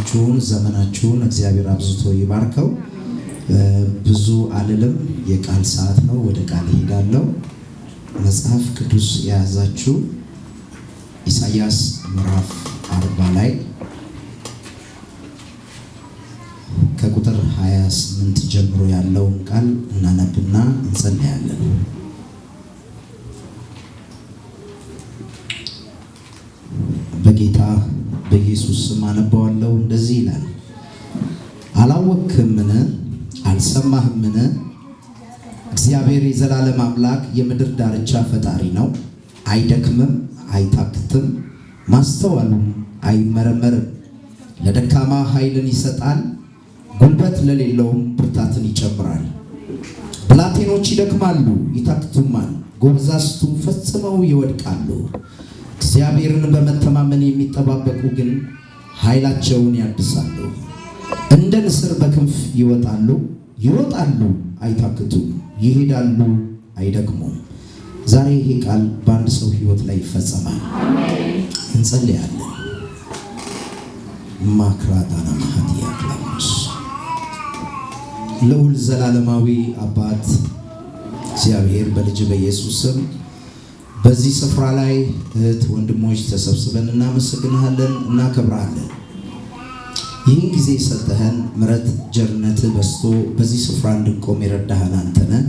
ቀናችሁን ዘመናችሁን እግዚአብሔር አብዝቶ ይባርከው። ብዙ አልልም፣ የቃል ሰዓት ነው። ወደ ቃል ሄዳለሁ። መጽሐፍ ቅዱስ የያዛችሁ ኢሳይያስ ምዕራፍ 40 ላይ ከቁጥር 28 ጀምሮ ያለውን ቃል እናነብና እንጸልያለን። በጌታ በኢየሱስ ስም አነባዋለሁ። እንደዚህ ይላል። አላወቅህምን? አልሰማህምን? እግዚአብሔር የዘላለም አምላክ የምድር ዳርቻ ፈጣሪ ነው። አይደክምም፣ አይታክትም፣ ማስተዋሉም አይመረመርም። ለደካማ ኃይልን ይሰጣል፣ ጉልበት ለሌለውም ብርታትን ይጨምራል። ብላቴኖች ይደክማሉ፣ ይታክቱማል፣ ጎበዛዝቱም ፈጽመው ይወድቃሉ። እግዚአብሔርን በመተማመን የሚጠባበቁ ግን ኃይላቸውን ያድሳሉ። እንደ ንስር በክንፍ ይወጣሉ፣ ይሮጣሉ፣ አይታክቱም፣ ይሄዳሉ፣ አይደክሙም። ዛሬ ይሄ ቃል በአንድ ሰው ሕይወት ላይ ይፈጸማል። እንጸልያለን። ማክራዳና ማህዲያ ክላሙስ ልዑል ዘላለማዊ አባት እግዚአብሔር በልጅ በኢየሱስ ስም በዚህ ስፍራ ላይ እህት ወንድሞች ተሰብስበን እናመሰግንሃለን፣ እናከብራለን። ይህን ጊዜ ሰጠህን፣ ምሕረት ጀርነት በስቶ በዚህ ስፍራ እንድንቆም የረዳህን አንተ ነህ።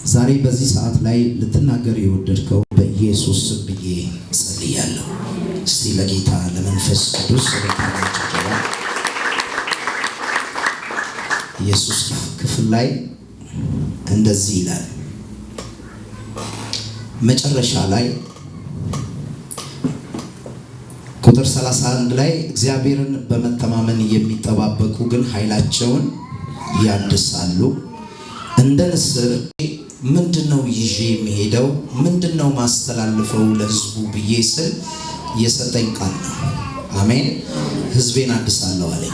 ዛሬ በዚህ ሰዓት ላይ ልትናገር የወደድከው በኢየሱስ ስም ብዬ ጸልያለሁ። እስቲ ለጌታ ለመንፈስ ቅዱስ ኢየሱስ ክፍል ላይ እንደዚህ ይላል። መጨረሻ ላይ ቁጥር 31 ላይ እግዚአብሔርን በመተማመን የሚጠባበቁ ግን ኃይላቸውን ያድሳሉ። እንደ ንስር ምንድነው ይዤ የሚሄደው? ምንድነው ማስተላልፈው ለሕዝቡ ብዬ ስል የሰጠኝ ቃል ነው። አሜን። ሕዝቤን አድሳለሁ አለኝ።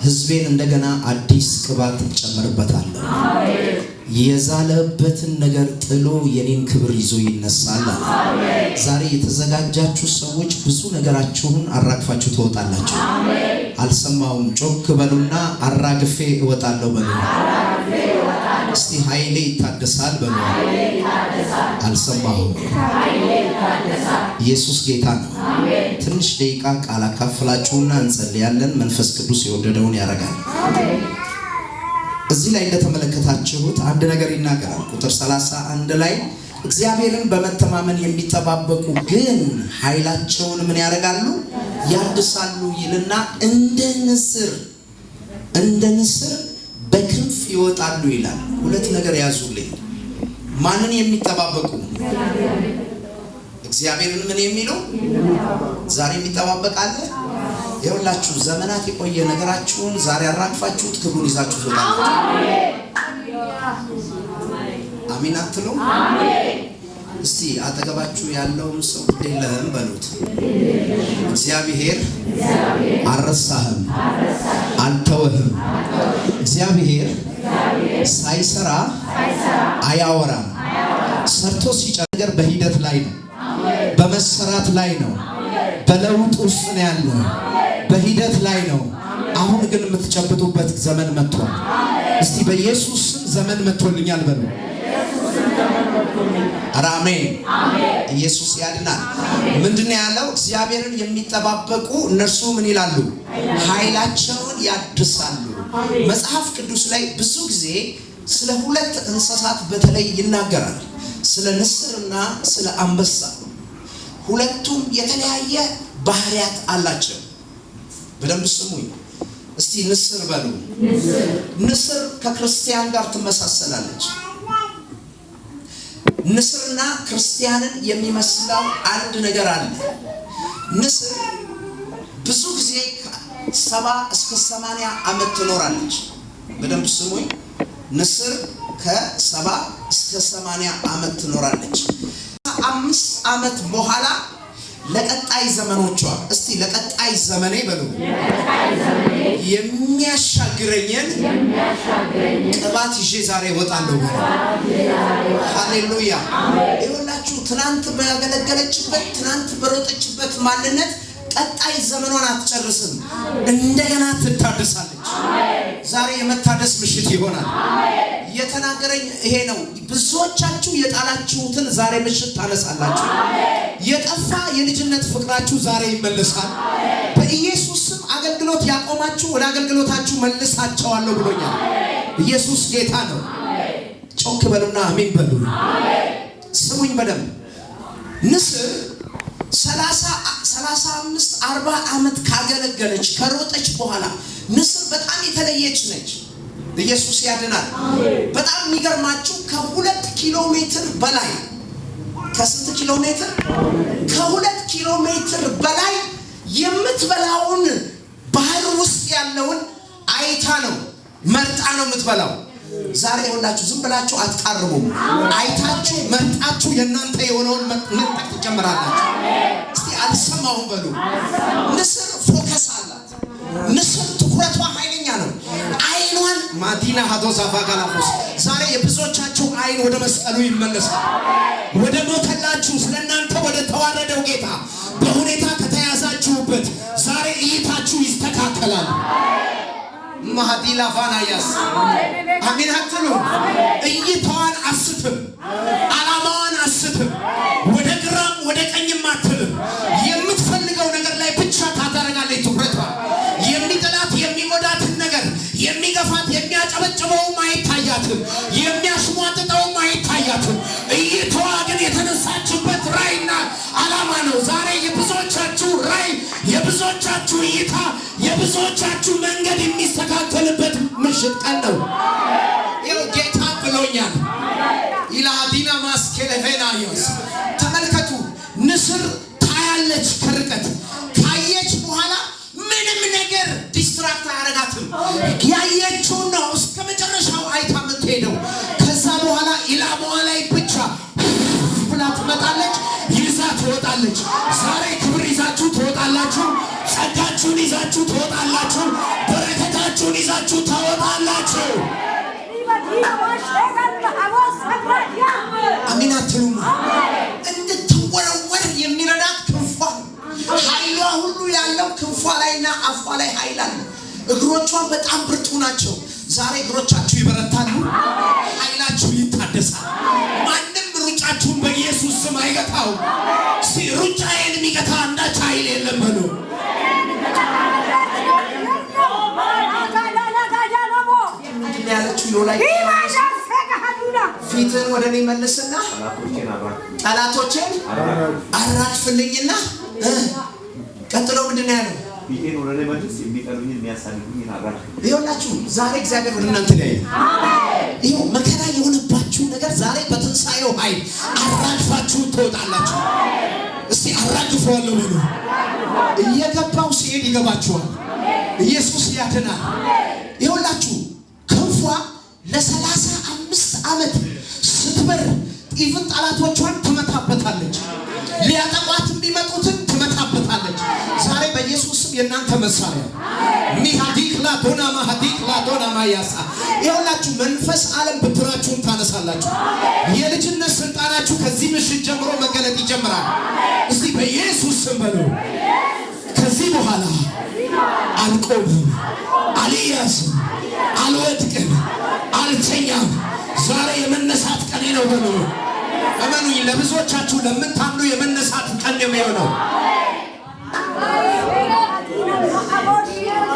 ሕዝቤን እንደገና አዲስ ቅባት ጨምርበታለሁ። የዛለበትን ነገር ጥሎ የኔን ክብር ይዞ ይነሳል። ዛሬ የተዘጋጃችሁ ሰዎች ብዙ ነገራችሁን አራግፋችሁ ትወጣላችሁ። አልሰማውም። ጮክ በሉና አራግፌ እወጣለሁ በሉ። እስቲ ኃይሌ ይታደሳል በሉ። አልሰማውም። ኢየሱስ ጌታ ነው። ትንሽ ደቂቃ ቃል አካፍላችሁና እንጸልያለን። መንፈስ ቅዱስ የወደደውን ያደርጋል። እዚህ ላይ እንደተመለከታችሁት አንድ ነገር ይናገራል። ቁጥር 31 ላይ እግዚአብሔርን በመተማመን የሚጠባበቁ ግን ኃይላቸውን ምን ያደርጋሉ? ያድሳሉ ይልና እንደ ንስር በክንፍ ይወጣሉ ይላል። ሁለት ነገር ያዙልኝ። ማንን የሚጠባበቁ? እግዚአብሔርን ምን የሚሉ? ዛሬ የሚጠባበቃለ? ይኸውላችሁ ዘመናት የቆየ ነገራችሁን ዛሬ አራግፋችሁት ክብሩን ይዛችሁ ትወጣላችሁ። አሜን አትሉ? እስቲ አጠገባችሁ ያለውን ሰው የለህም በሉት። እግዚአብሔር አልረሳህም፣ አልተወህም። እግዚአብሔር ሳይሰራ አያወራም። ሰርቶ ሲጨርስ ነገር በሂደት ላይ ነው፣ በመሰራት ላይ ነው፣ በለውጥ ውስጥ ነው ያለው፣ በሂደት ላይ ነው። አሁን ግን የምትጨብጡበት ዘመን መጥቷል። እስቲ በኢየሱስ ስም ዘመን መጥቶልኛል በሉ። አሜን። ኢየሱስ ያድናል። ምንድነው ያለው? እግዚአብሔርን የሚጠባበቁ እነርሱ ምን ይላሉ? ኃይላቸውን ያድሳሉ። መጽሐፍ ቅዱስ ላይ ብዙ ጊዜ ስለ ሁለት እንስሳት በተለይ ይናገራል፣ ስለ ንስርና ስለ አንበሳ። ሁለቱም የተለያየ ባህሪያት አላቸው። በደንብ ስሙኝ እስቲ። ንስር በሉ። ንስር ከክርስቲያን ጋር ትመሳሰላለች። ንስርና ክርስቲያንን የሚመስለው አንድ ነገር አለ። ንስር ብዙ ጊዜ 70 እስከ 80 ዓመት ትኖራለች። በደንብ ስሙኝ። ንስር ከ70 እስከ 80 ዓመት ትኖራለች። 5 ዓመት በኋላ ለቀጣይ ዘመኖቿ እስቲ ለቀጣይ ዘመኔ በሉ የሚያሻግረኝን ቅባት ይዤ ዛሬ እወጣለሁ። ሃሌሉያ። ይኸውላችሁ ትናንት ባገለገለችበት ትናንት በሮጠችበት ማንነት ቀጣይ ዘመኗን አትጨርስም፣ እንደገና ትታደሳለች። ዛሬ የመታደስ ምሽት ይሆናል። የተናገረኝ ይሄ ነው። ብዙዎቻችሁ የጣላችሁትን ዛሬ ምሽት ታነሳላችሁ። የጠፋ የልጅነት ፍቅራችሁ ዛሬ ይመለሳል። በኢየሱስ ስም አገልግሎት ያቆማችሁ ወደ አገልግሎታችሁ መልሳቸዋለሁ ብሎኛል። ኢየሱስ ጌታ ነው። ጮክ በሉና አሜን በሉ። ስሙኝ በደንብ። ንስር 35-40 ዓመት ካገለገለች ከሮጠች በኋላ ንስር በጣም የተለየች ነች። ኢየሱስ ያድናል። በጣም የሚገርማችሁ ከ2 ኪሎ ሜትር በላይ ከስንት ኪሎ ሜትር? ከ2 ኪሎ ሜትር በላይ የምትበላውን ባህር ውስጥ ያለውን አይታ ነው መርጣ ነው የምትበላው። ዛሬ ሁላችሁ ዝም ብላችሁ አትቃርቡም። አይታችሁ መርጣችሁ የእናንተ የሆነውን መጠቅ ትጀምራላችሁ። እስቲ አልሰማሁም በሉ። ንስር ፎከስ አላት። ንስር ትኩረቷ ኃይለኛ ነው። አይኗን ማዲና ሀዶዛ ባጋላፎስ ዛሬ የብዙዎቻችሁ አይን ወደ መስቀሉ ይመለሳል። ወደ ሞተላችሁ ስለናንተ ወደ ተዋረደው ጌታ በሁኔታ ከተያዛችሁበት ዛሬ እይታችሁ ይስተካከላል። ማዲላ ቫናያስ አሜን አትሉ? እይታዋን አስትም፣ ዓላማዋን አስትም፣ ወደ ግራም ወደ ቀኝም አትልም። የምትፈልገው ነገር ላይ ብቻ ታደርጋለች ትኩረቷ። የሚጠላት የሚጎዳትን ነገር የሚገፋት የሚያጨበጭበውም አይታያትም፣ የሚያሽሟጥጠውም አይታያትም። እይታዋ ግን የተነሳችበት ራዕይና ዓላማ ነው። ዛሬ የብዙዎቻችሁ ራዕይ፣ የብዙዎቻችሁ እይታ፣ የብዙዎቻችሁ መንገድ የሚስተካከልበት ምሽት ቀን ነው። ይኸው ጌታ ብሎኛል። ኢላዲና ማስኬለቬናዮስ ተመልከቱ። ንስር ታያለች ከርቀት። ካየች በኋላ ምንም ነገር ዲስትራክት አያረጋትም። ያየችውን ነው እስከ መጨረሻው አይታ የምትሄደው። ከዛ በኋላ ኢላማዋ ላይ ብቻ ብላ ትመጣለች፣ ይዛ ትወጣለች። ዛሬ ክብር ይዛችሁ ትወጣላችሁ። ጸጋችሁን ይዛችሁ ትወጣላችሁ። በረከታችሁን ይዛችሁ ታወጣላችሁ። አሜን አትሉም? እንድትወረወር የሚረዳት ክንፏ፣ ኃይሏ ሁሉ ያለው ክንፏ ላይና አፏ ላይ ኃይል አለ። እግሮቿ በጣም ብርቱ ናቸው። ዛሬ እግሮቻችሁ ይበረታሉ፣ ኃይላችሁ ይታደሳል። ማንም ሩጫችሁን በኢየሱስ ስም አይገታው። ሩጫዬን የሚገታ አንዳች ኃይል የለም በሉ። ያለችው ዮላይ ፊትን ወደ እኔ መልስና ጠላቶቼን አራግፍልኝና ቀጥሎ ምንድን ነው ያለው? ፊትን ወደ እኔ መልስ የሚጠሉኝን የሚያሳድዱኝን አራግፍ። ይኸውላችሁ ዛሬ እግዚአብሔር ወደ እናንተ ላይ ይኸው መከራ የሆነባችሁ ነገር ዛሬ በትንሣኤው ኃይል አራግፋችሁ ትወጣላችሁ። እስቲ አራግፈዋለሁ በሉ። እየገባው ሲሄድ ይገባችኋል። ኢየሱስ ያድናል። ይኸውላችሁ ክንፏ ለ35 ዓመት ስትበር ኢቭን ጠላቶቿን ትመታበታለች። ሊያጠቋት ቢመጡትን ትመታበታለች። ዛሬ በኢየሱስ ስም የእናንተ መሳሪያ ሚሃዲክላ ዶና ማሃዲክላ ዶና ማያሳ ይኸውላችሁ መንፈስ ዓለም ብትራችሁን ታነሳላችሁ። የልጅነት ስልጣናችሁ ከዚህ ምሽት ጀምሮ መገለጥ ይጀምራል። እስቲ በኢየሱስ ስም በሉ። ከዚህ በኋላ አልቆምም፣ አልያዝም፣ አልወድቅም፣ አልተኛም። ዛሬ የመነሳት ቀኔ ነው በሉ። እመኑኝ፣ ለብዙዎቻችሁ ለምታምኑ የመነሳት ቀን ነው የሚሆነው።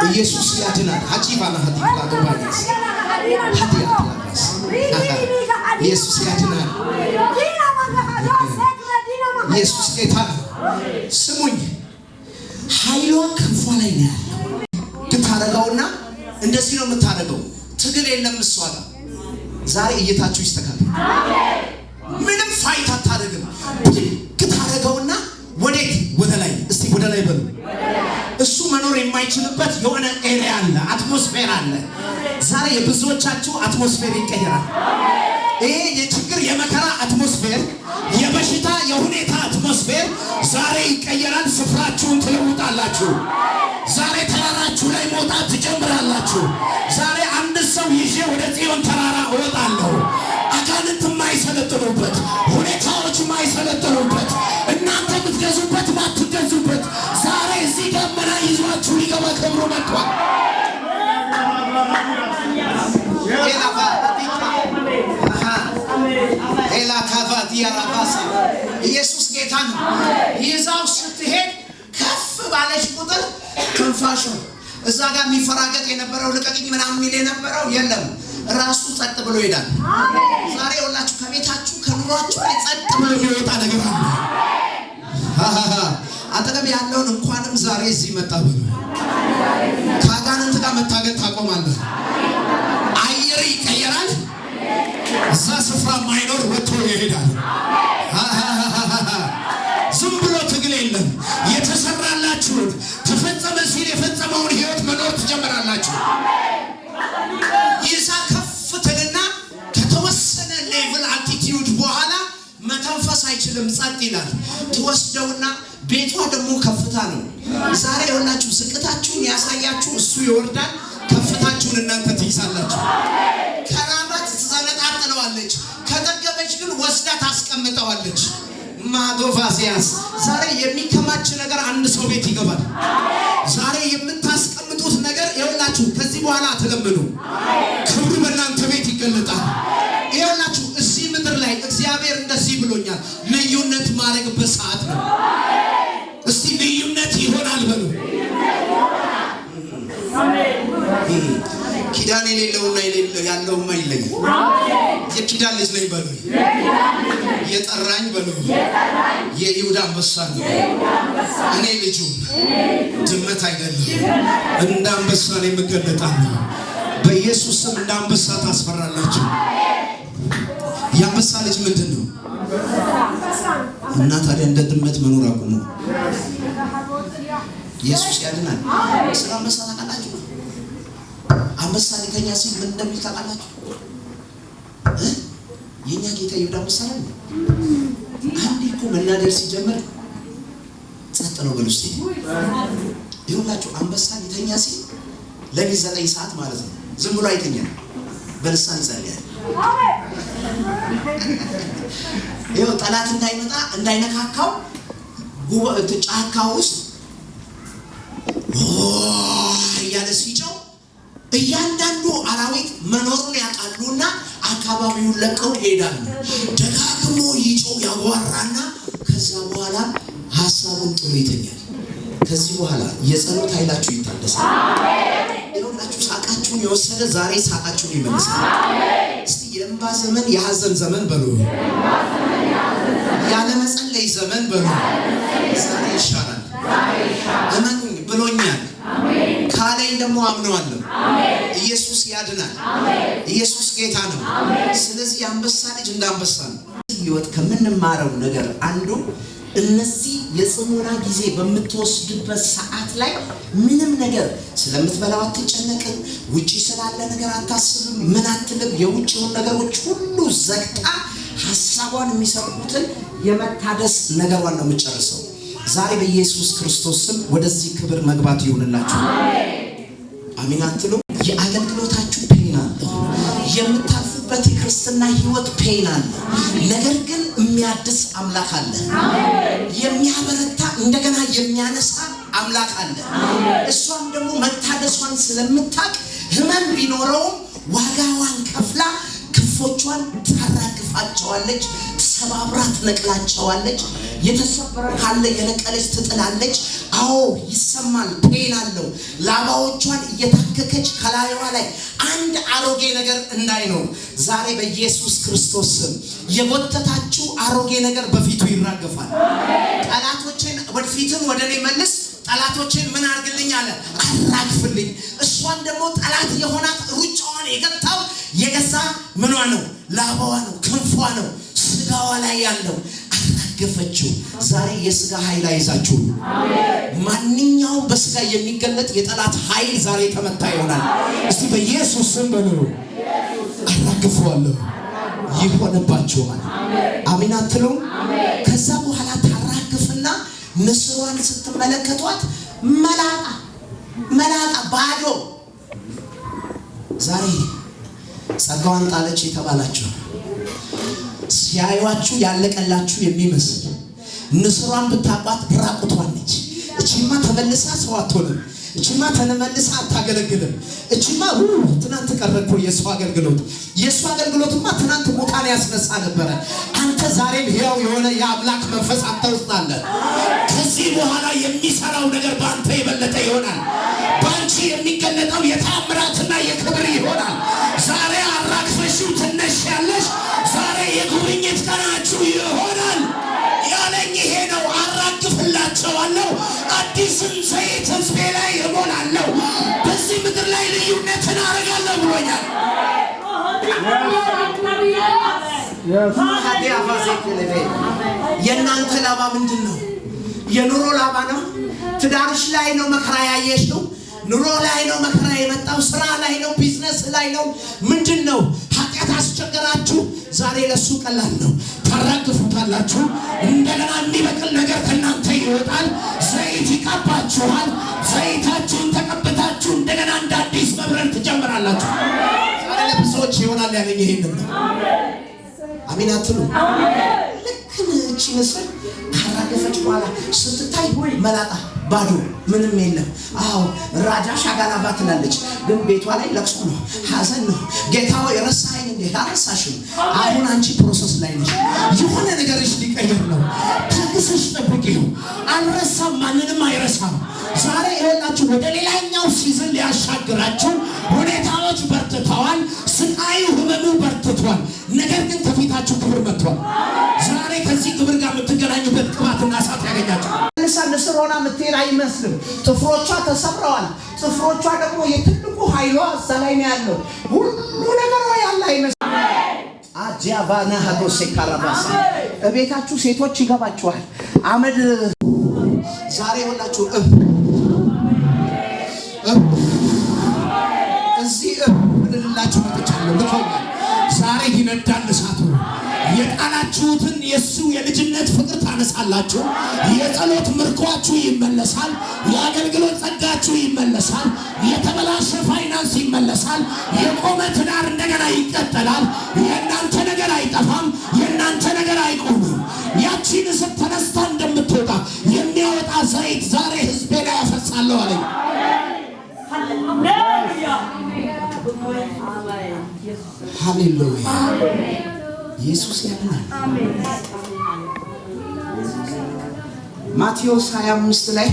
ኢየሱስ ያድናል። አጂባና ሀዲላ ዶባይስ ሀዲያ ፕላስ ኢየሱስ ያድናል። ኢየሱስ ጌታ ነው። ስሙኝ፣ ኃይሏ ክንፏ ላይ ነው ያለው። ትታረጋውና እንደዚህ ነው የምታረገው። ትግል የለም እሷ ጋር። ዛሬ እይታችሁ ይስተካከል። ምንም ፋይት አታደርግም። ትታረገውና ወዴት? ወደ ላይ። እስቲ ወደ ላይ በሉ። እሱ መኖር የማይችልበት የሆነ ኤሪያ አለ፣ አትሞስፌር አለ። ዛሬ የብዙዎቻችሁ አትሞስፌር ይቀየራል። ይሄ የችግር የመከራ አትሞስፌር፣ የበሽታ የሁኔታ አትሞስፌር ዛሬ ይቀየራል። ስፍራችሁን ትለውጣላችሁ። ዛሬ ተራራችሁ ላይ መውጣት ትጀምራላችሁ። ዛሬ አንድ ሰው ይዤ ወደ ጽዮን ተራራ እወጣለሁ። አጋንንት የማይሰለጥኑበት፣ ሁኔታዎች የማይሰለጥኑበት፣ እናንተ የምትገዙበት ማትገዙበት ዛሬ በክብሩ መጥቷል። ኢየሱስ ጌታ ነው። ይዛው ስትሄድ ከፍ ባለች ቁጥር ትንፋሹ እዛ ጋር የሚፈራገጥ የነበረው ልቀቅኝ ምናምን የሚል የነበረው የለም። ራሱ ጸጥ ብሎ ይሄዳል። ዛሬ ሁላችሁ ከቤታችሁ ከኑሯችሁ ላይ ጸጥ ብሎ የሚወጣ ነገር አለ። አጠገብ ያለውን እንኳንም ዛሬ እዚህ መጣ ብሎ ከአጋንንት ጋር መታገል ታቆማለህ። አየር ይቀየራል። እዛ ስፍራ ማይኖር ወጥቶ ይሄዳል። ዝም ብሎ ትግል የለም። የተሰራላችሁን ተፈጸመ ሲል የፈጸመውን ህይወት መኖር ትጀምራላችሁ። ይዛ ከፍተልና ከተወሰነ ሌቭል አልቲቲዩድ በኋላ መተንፈስ አይችልም፣ ጸጥ ይላል። ትወስደውና ቤቷ ደግሞ ከፍታ ነው። ዛሬ የሆናችሁ ዝቅታችሁን ያሳያችሁ እሱ ይወርዳል፣ ከፍታችሁን እናንተ ትይዛላችሁ። ከራባት ትዘነጣጥለዋለች፣ ከጠገበች ግን ወስዳ ታስቀምጠዋለች። ማዶቫሲያስ ዛሬ የሚከማች ነገር አንድ ሰው ቤት ይገባል። ዛሬ የምታስቀምጡት ነገር ይኸውላችሁ ከዚህ በኋላ አትለምኑ። ክብሩ በእናንተ ቤት ይገለጣል። ይኸውላችሁ እዚህ ምድር ላይ እግዚአብሔር እንደዚህ ብሎኛል፣ ልዩነት ማድረግበት ሰዓት ነው። እስቲ ልዩነት ይሆናል በሉ። ኪዳን የሌለውና ያለውማ ይለያል። የኪዳን ልጅ ነኝ በሉ። የጠራኝ በሉ የይሁዳ አንበሳ ነው። እኔ ልጁ ድመት አይደለም፣ እንደ አንበሳ ነው የምገለጣለሁ። በኢየሱስ ስም እንደ አንበሳ ታስፈራላችሁ። የአንበሳ ልጅ ምንድን ነው? እና ታዲያ እንደ ድመት መኖር አቁሙ። ኢየሱስ ያድናል። ስለ አንበሳ ታውቃላችሁ? አንበሳ ሊተኛ ሲል ምን እንደሚል ታውቃላችሁ? የኛ ጌታ ይሁዳ አንበሳ ነው። አንዴ እኮ መናገር ሲጀምር ጸጥ ነው በሉ እስቲ። ይሁላችሁ አንበሳ ሊተኛ ሲል ለሊት 9 ሰዓት ማለት ነው። ዝም ብሎ አይተኛም፣ በልሳን ይጸልያል። ይኸው ጠላት እንዳይመጣ እንዳይነካካው ጫካ ውስጥ እያለ ሲጮህ እያንዳንዱ አራዊት መኖሩን ያውቃሉና አካባቢውን ለቀው ይሄዳሉ። ደጋግሞ ይጮህ ያጓራና ከዛ በኋላ ሐሳቡን ጥሎ ይተኛል። ከዚህ በኋላ የጸሎት ኃይላችሁ ይታደሳል። ይኸውላችሁ ሳቃችሁን የወሰደ ዛሬ ሳቃችሁን ይመልሳል። እስቲ የእንባ ዘመን የሐዘን ዘመን በሉ፣ ያለ መጸለይ ዘመን በሉ ዛሬ ይሻላል። እመኑኝ ብሎኛል። ካለኝ ደግሞ አምነዋለሁ። ኢየሱስ ያድናል። ኢየሱስ ጌታ ነው። ስለዚህ አንበሳ ልጅ እንደ አንበሳ ነው። ህይወት ከምንማረው ነገር አንዱ እነዚህ የጽሞና ጊዜ በምትወስድበት ሰዓት ላይ ምንም ነገር ስለምትበላው አትጨነቅም። ውጪ ስላለ ነገር አታስብም። ምን አትልም። የውጪውን ነገሮች ሁሉ ዘግታ ሐሳቧን የሚሰሩትን የመታደስ ነገሯን ነው የምጨርሰው። ዛሬ በኢየሱስ ክርስቶስ ስም ወደዚህ ክብር መግባት ይሁንላችሁ። አሜን አትሉ? የአገልግሎታችሁ ፔን አለ። የምታልፉበት የክርስትና ህይወት ፔን አለ። ነገር ግን የሚያድስ አምላክ አለ። የሚያበረታ እንደገና የሚያነሳ አምላክ አለ። እሷም ደግሞ መታደሷን ስለምታውቅ ህመም ቢኖረውም ዋጋዋን ከፍላ ክፎቿን ታራግፋቸዋለች፣ ሰባብራ ትነቅላቸዋለች። የተሰበረ ካለ የነቀለች ትጥላለች። አዎ ይሰማል፣ ፔን አለው። ላባዎቿን እየታከከች ከላይዋ ላይ አንድ አሮጌ ነገር እንዳይኖር ዛሬ በኢየሱስ ክርስቶስ ስም የጎተታችሁ አሮጌ ነገር በፊቱ ይራገፋል። ጠላቶችን ወደፊትን ወደ እኔ መልስ፣ ጠላቶችን ምን አርግልኝ አለ? አራግፍልኝ። እሷን ደግሞ ጠላት የሆናት ሩጫዋን የገታው የገዛ ምኗ ነው? ላባዋ ነው፣ ክንፏ ነው፣ ስጋዋ ላይ ያለው አራገፈችው። ዛሬ የስጋ ኃይል አይዛችሁ። ማንኛውም በስጋ የሚገለጥ የጠላት ኃይል ዛሬ ተመታ ይሆናል። እስቲ በኢየሱስ ስም በሉ፣ አራግፈዋለሁ። ይሆንባችኋል። አሜን አትሉም? ከዛ በኋላ ታራግፍና ንስሯን ስትመለከቷት መላጣ ባዶ። ዛሬ ጸጋዋን ጣለች የተባላችሁ ሲያዩአችሁ ያለቀላችሁ የሚመስል ንስሯን ብታቋት ራቁቷን ነች። እቺማ ተመልሳ ሰው አትሆንም። እቺማ ተመልሳ አታገለግልም። እቺማ ትናንት ቀረኮ የሱ አገልግሎትማ ትናንት ሙታን ያስነሳ ነበረ። አንተ ዛሬም ሕያው የሆነ የአምላክ መንፈስ አንተ ውስጥ አለ። ከዚህ በኋላ የሚሰራው ነገር በአንተ የበለጠ ይሆናል። ባንቺ የሚገለጠው የተአምራትና የክብር ይሆናል። ዛሬ አራግፈሽው ትነሻለሽ። ዛሬ የጉብኝት ቀናችሁ ይሆናል ያለኝ ይሄ ነው። አራግፍላቸዋለሁ፣ አዲስን ዘይት ሕዝቤ ላይ እሞላለሁ፣ በዚህ ምድር ላይ ልዩነትን አደርጋለሁ ብሎኛል። የእናንተ ላባ ምንድን ነው? የኑሮ ላባ ነው። ትዳርሽ ላይ ነው መከራ ያየሽው። ኑሮ ላይ ነው መከራ የመጣው። ስራ ላይ ነው፣ ቢዝነስ ላይ ነው። ምንድን ነው? ኃጢአት አስቸገራችሁ። ዛሬ ለሱ ቀላል ነው። ታራግፉታላችሁ። እንደገና የሚበቅል ነገር ከእናንተ ይወጣል። ዘይት ይቀባችኋል። ዘይታችሁን ተቀብታችሁ እንደገና እንደ አዲስ መብረር ትጀምራላችሁ። ዛሬ ለብዙዎች ይሆናል ያለኝ ይሄንን ነው። አሜን አትሉ? ልክ እቺ ምስል ካራገፈች በኋላ ስትታይ መላጣ ባዶ ምንም የለም። አዎ ራጃ ሻጋላባ ትላለች፣ ግን ቤቷ ላይ ለቅሶ ነው፣ ሐዘን ነው። ጌታው የረሳኸኝ እንዴ? አረሳሽም። አሁን አንቺ ፕሮሰስ ላይ ነሽ። የሆነ ነገርሽ ሊቀየር ነው። ታግሰሽ ጠብቂው። አልረሳም፣ ማንንም አይረሳም። ዛሬ ይኸውላችሁ ወደ ሌላኛው ሲዝን ሊያሻግራችሁ ሁኔታዎች በርትተዋል። ስቃዩ ህመሙ በርትቷል። ነገር ግን ከፊታችሁ ክብር መጥቷል። ዛሬ ከዚህ ክብር ጋር የምትገናኙበት ቅባትና እሳት ያገኛችሁ። ንስር ሆና የምትሄድ አይመስልም። ጥፍሮቿ ተሰብረዋል። ጥፍሮቿ ደግሞ የትልቁ ኃይሏ እዛ ላይ ነው ያለው። ሁሉ ነገሯ ያለ አይመስልም። አጃባና ሀዶሴ ካራባሳ እቤታችሁ ሴቶች ይገባችኋል። አመድ ዛሬ ሁላችሁ እዚህ ልላችሁ መጥቻለሁ። ልኮኛል። ዛሬ ይነዳል እሳቱ። የጣላችሁትን የሱ የልጅነት ፍቅር ታነሳላችሁ። የጸሎት ምርኳችሁ ይመለሳል። የአገልግሎት ጸጋችሁ ይመለሳል። የተበላሸ ፋይናንስ ይመለሳል። የቆመ ትዳር እንደገና ይቀጠላል። የእናንተ ነገር አይጠፋም። የእናንተ ነገር አይቆምም። ያቺን ንስር ተነስታ እንደምትወጣ የሚያወጣ ዘይት ዛሬ ሕዝቤ ላይ ያፈሳለሁ አለኝ። ሃሌሉያ! ኢየሱስ ያድናል። ማቴዎስ 25 ላይ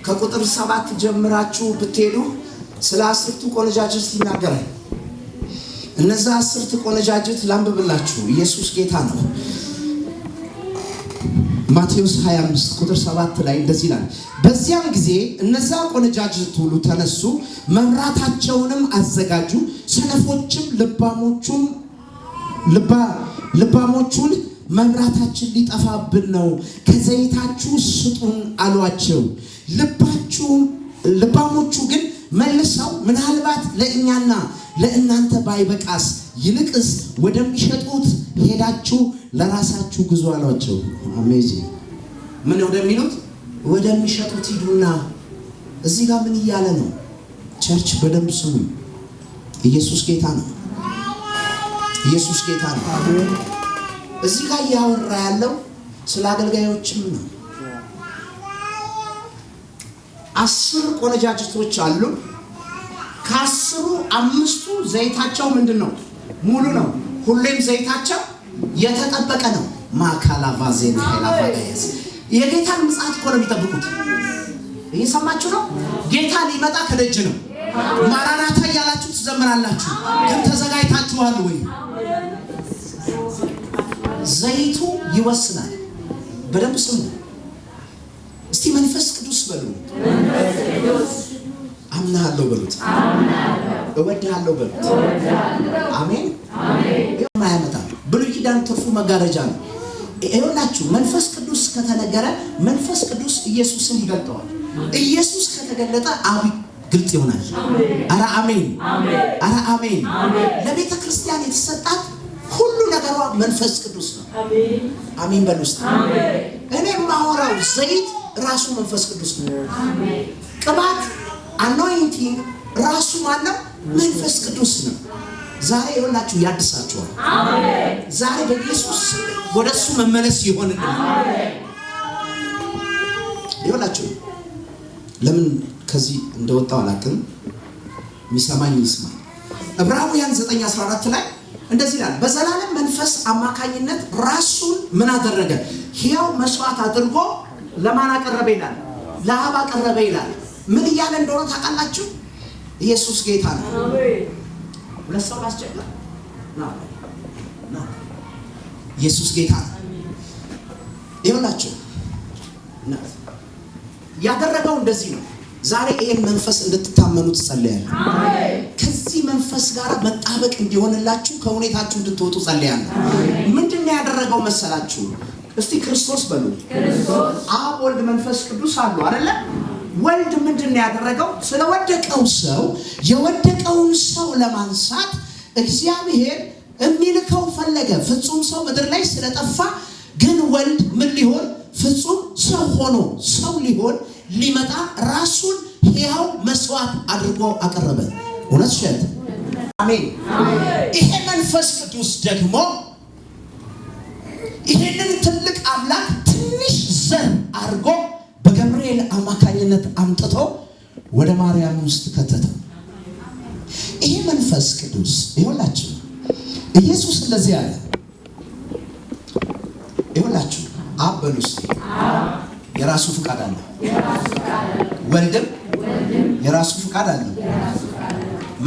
ከቁጥር 7 ጀምራችሁ ብትሄዱ ስለ 10ቱ ቆነጃጅት ይናገራል። እነዛ 10ቱ ቆነጃጅት ላንብብላችሁ። ኢየሱስ ጌታ ነው። ማቴዎስ 25 ቁጥር 7 ላይ እንደዚህ ይላል። በዚያም ጊዜ እነዛ ቆነጃጅት ሁሉ ተነሱ፣ መብራታቸውንም አዘጋጁ። ሰነፎችም ልባሞቹን መብራታችን ሊጠፋብን ነው፣ ከዘይታችሁ ስጡን አሏቸው። ልባሞቹ ግን መልሰው ምናልባት ለእኛና ለእናንተ ባይበቃስ ይልቅስ ወደሚሸጡት ሄዳችሁ ለራሳችሁ ግዙ አሏቸው። አሜዚንግ! ምን ወደሚሉት ወደሚሸጡት ሂዱና። እዚህ ጋር ምን እያለ ነው? ቸርች በደንብ ስሙ። ኢየሱስ ጌታ ነው። ኢየሱስ ጌታ ነው። እዚህ ጋር እያወራ ያለው ስለ አገልጋዮችም ነው። 10 ቆነጃጅቶች አሉ። ከ10ሩ 5ቱ ዘይታቸው ምንድን ነው? ሙሉ ነው። ሁሌም ዘይታቸው የተጠበቀ ነው። ማካላቫዜና ሄላፋጋየስ የጌታን ምጽአት እኮ ነው የሚጠብቁት። እየሰማችሁ ነው? ጌታ ሊመጣ ከደጅ ነው። ማራናታ እያላችሁ ትዘምራላችሁ፣ ግን ተዘጋጅታችኋል ወይ? ዘይቱ ይወስናል። በደንብ ስሙ። እስቲ መንፈስ ቅዱስ በሉ። አምናለሁ በሉት። እወድሃለሁ በሉት። አሜን። ያመጣል። ብሉይ ኪዳን ትርፉ መጋረጃ ነው። ይኸውላችሁ መንፈስ ቅዱስ ከተነገረ መንፈስ ቅዱስ ኢየሱስን ይገልጠዋል። ኢየሱስ ከተገለጠ አብ ግልጥ ይሆናል። አረ አሜን፣ አረ አሜን። ለቤተ ክርስቲያን የተሰጣት ሁሉ ነገሯ መንፈስ ቅዱስ ነው። አሜን በሉ እስቲ። እኔ የማወራው ዘይት ራሱ መንፈስ ቅዱስ ነው። ቅባት አኖይንቲንግ ራሱ ማለት መንፈስ ቅዱስ ነው። ዛሬ ይሆናችሁ ያድሳችኋል። አሜን። ዛሬ በኢየሱስ ወደሱ መመለስ ይሆንልናል። አሜን። ይሆናችሁ ለምን ከዚህ እንደወጣው አላውቅም። የሚሰማኝ ይስማ። ዕብራውያን 9:14 ላይ እንደዚህ ይላል፣ በዘላለም መንፈስ አማካኝነት ራሱን ምን አደረገ? ሕያው መስዋዕት አድርጎ ለማን አቀረበ ይላል? ለአብ አቀረበ ይላል። ምን እያለ እንደሆነ ታውቃላችሁ? ኢየሱስ ጌታ ነው። ሁለት ሰው ላስቸግር ነው። ኢየሱስ ጌታ ነው። ይኸውላችሁ ያደረገው እንደዚህ ነው። ዛሬ ይሄን መንፈስ እንድትታመኑ ጸልያለሁ። ከዚህ መንፈስ ጋር መጣበቅ እንዲሆንላችሁ ከሁኔታችሁ እንድትወጡ ጸልያለሁ። ምንድነው ያደረገው መሰላችሁ? እስቲ ክርስቶስ በሉ። ክርስቶስ አብ፣ ወልድ፣ መንፈስ ቅዱስ አሉ አይደለ? ወልድ ምንድነው ያደረገው? ስለወደቀው ሰው የወደቀውን ሰው ለማንሳት እግዚአብሔር የሚልከው ፈለገ። ፍጹም ሰው ምድር ላይ ስለጠፋ ግን ወልድ ምን ሊሆን? ፍጹም ሰው ሆኖ ሰው ሊሆን ሊመጣ ራሱን ሕያው መስዋዕት አድርጎ አቀረበ። እውነት ሸት አሜን። ይሄ መንፈስ ቅዱስ ደግሞ ይሄንን ትልቅ አምላክ ትንሽ ዘር አድርጎ በገብርኤል አማካኝነት አምጥቶ ወደ ማርያም ውስጥ ከተተ። ይሄ መንፈስ ቅዱስ ይኸውላችሁ ኢየሱስ እንደዚህ አለ። ይኸውላችሁ አብ በሉ እስቲ የራሱ ፍቃድ አለ። ወልድም የራሱ ፍቃድ አለ።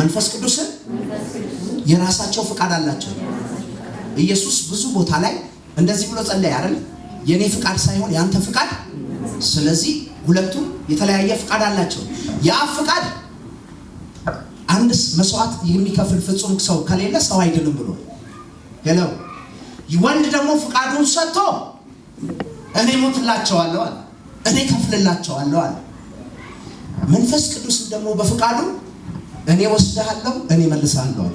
መንፈስ ቅዱስን የራሳቸው ፍቃድ አላቸው። ኢየሱስ ብዙ ቦታ ላይ እንደዚህ ብሎ ጸለየ አይደል? የኔ ፍቃድ ሳይሆን ያንተ ፍቃድ። ስለዚህ ሁለቱም የተለያየ ፍቃድ አላቸው። የአብ ፍቃድ አንድስ መስዋዕት የሚከፍል ፍጹም ሰው ከሌለ ሰው አይደለም ብሎ ሄሎ። ወልድ ደግሞ ፍቃዱን ሰጥቶ እኔ ሞትላቸዋለሁ አለ፣ እኔ ከፍልላቸዋለሁ አለ። መንፈስ ቅዱስ ደግሞ በፍቃዱ እኔ ወስደሃለሁ፣ እኔ መልሳለሁ አለ።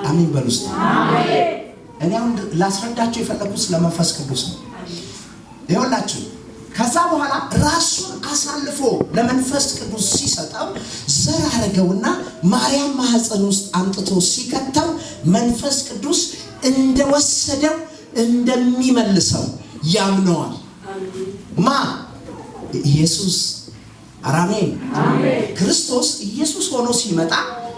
አሜን በሉ እስቲ። እኔ አሁን ላስረዳችሁ የፈለኩት ስለ መንፈስ ቅዱስ ነው። ይኸውላችሁ ከዛ በኋላ ራሱን አሳልፎ ለመንፈስ ቅዱስ ሲሰጠው ዘር አረገውና ማርያም ማህፀን ውስጥ አምጥቶ ሲከተው መንፈስ ቅዱስ እንደወሰደው እንደሚመልሰው ያምነዋል። ማ ኢየሱስ አሜን። ክርስቶስ ኢየሱስ ሆኖ ሲመጣ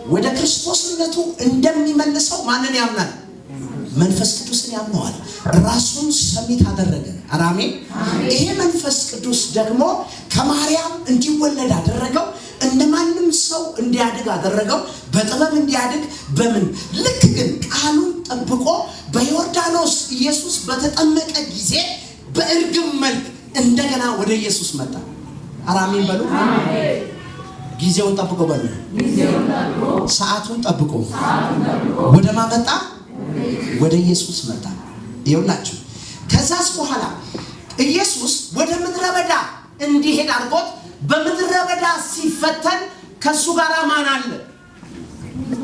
ወደ ክርስቶስነቱ እንደሚመልሰው ማንን ያምናል? መንፈስ ቅዱስን ያምነዋል። ራሱን ሰሚት አደረገ። አሜን። ይሄ መንፈስ ቅዱስ ደግሞ ከማርያም እንዲወለድ አደረገው። እንደማንም ሰው እንዲያድግ አደረገው። በጥበብ እንዲያድግ በምን ልክ ግን ቃሉን ጠብቆ በዮርዳኖስ ኢየሱስ በተጠመቀ ጊዜ በእርግብ መልክ እንደገና ወደ ኢየሱስ መጣ። አሜን በሉ። ጊዜውን ጠብቆ በሉ። ሰዓቱን ጠብቆ ወደ ማን መጣ? ወደ ኢየሱስ መጣ። ይኸውላችሁ ከዛስ በኋላ ኢየሱስ ወደ ምድረ በዳ እንዲሄድ አድርጎት በምድረ በዳ ሲፈተን ከሱ ጋር ማን አለ?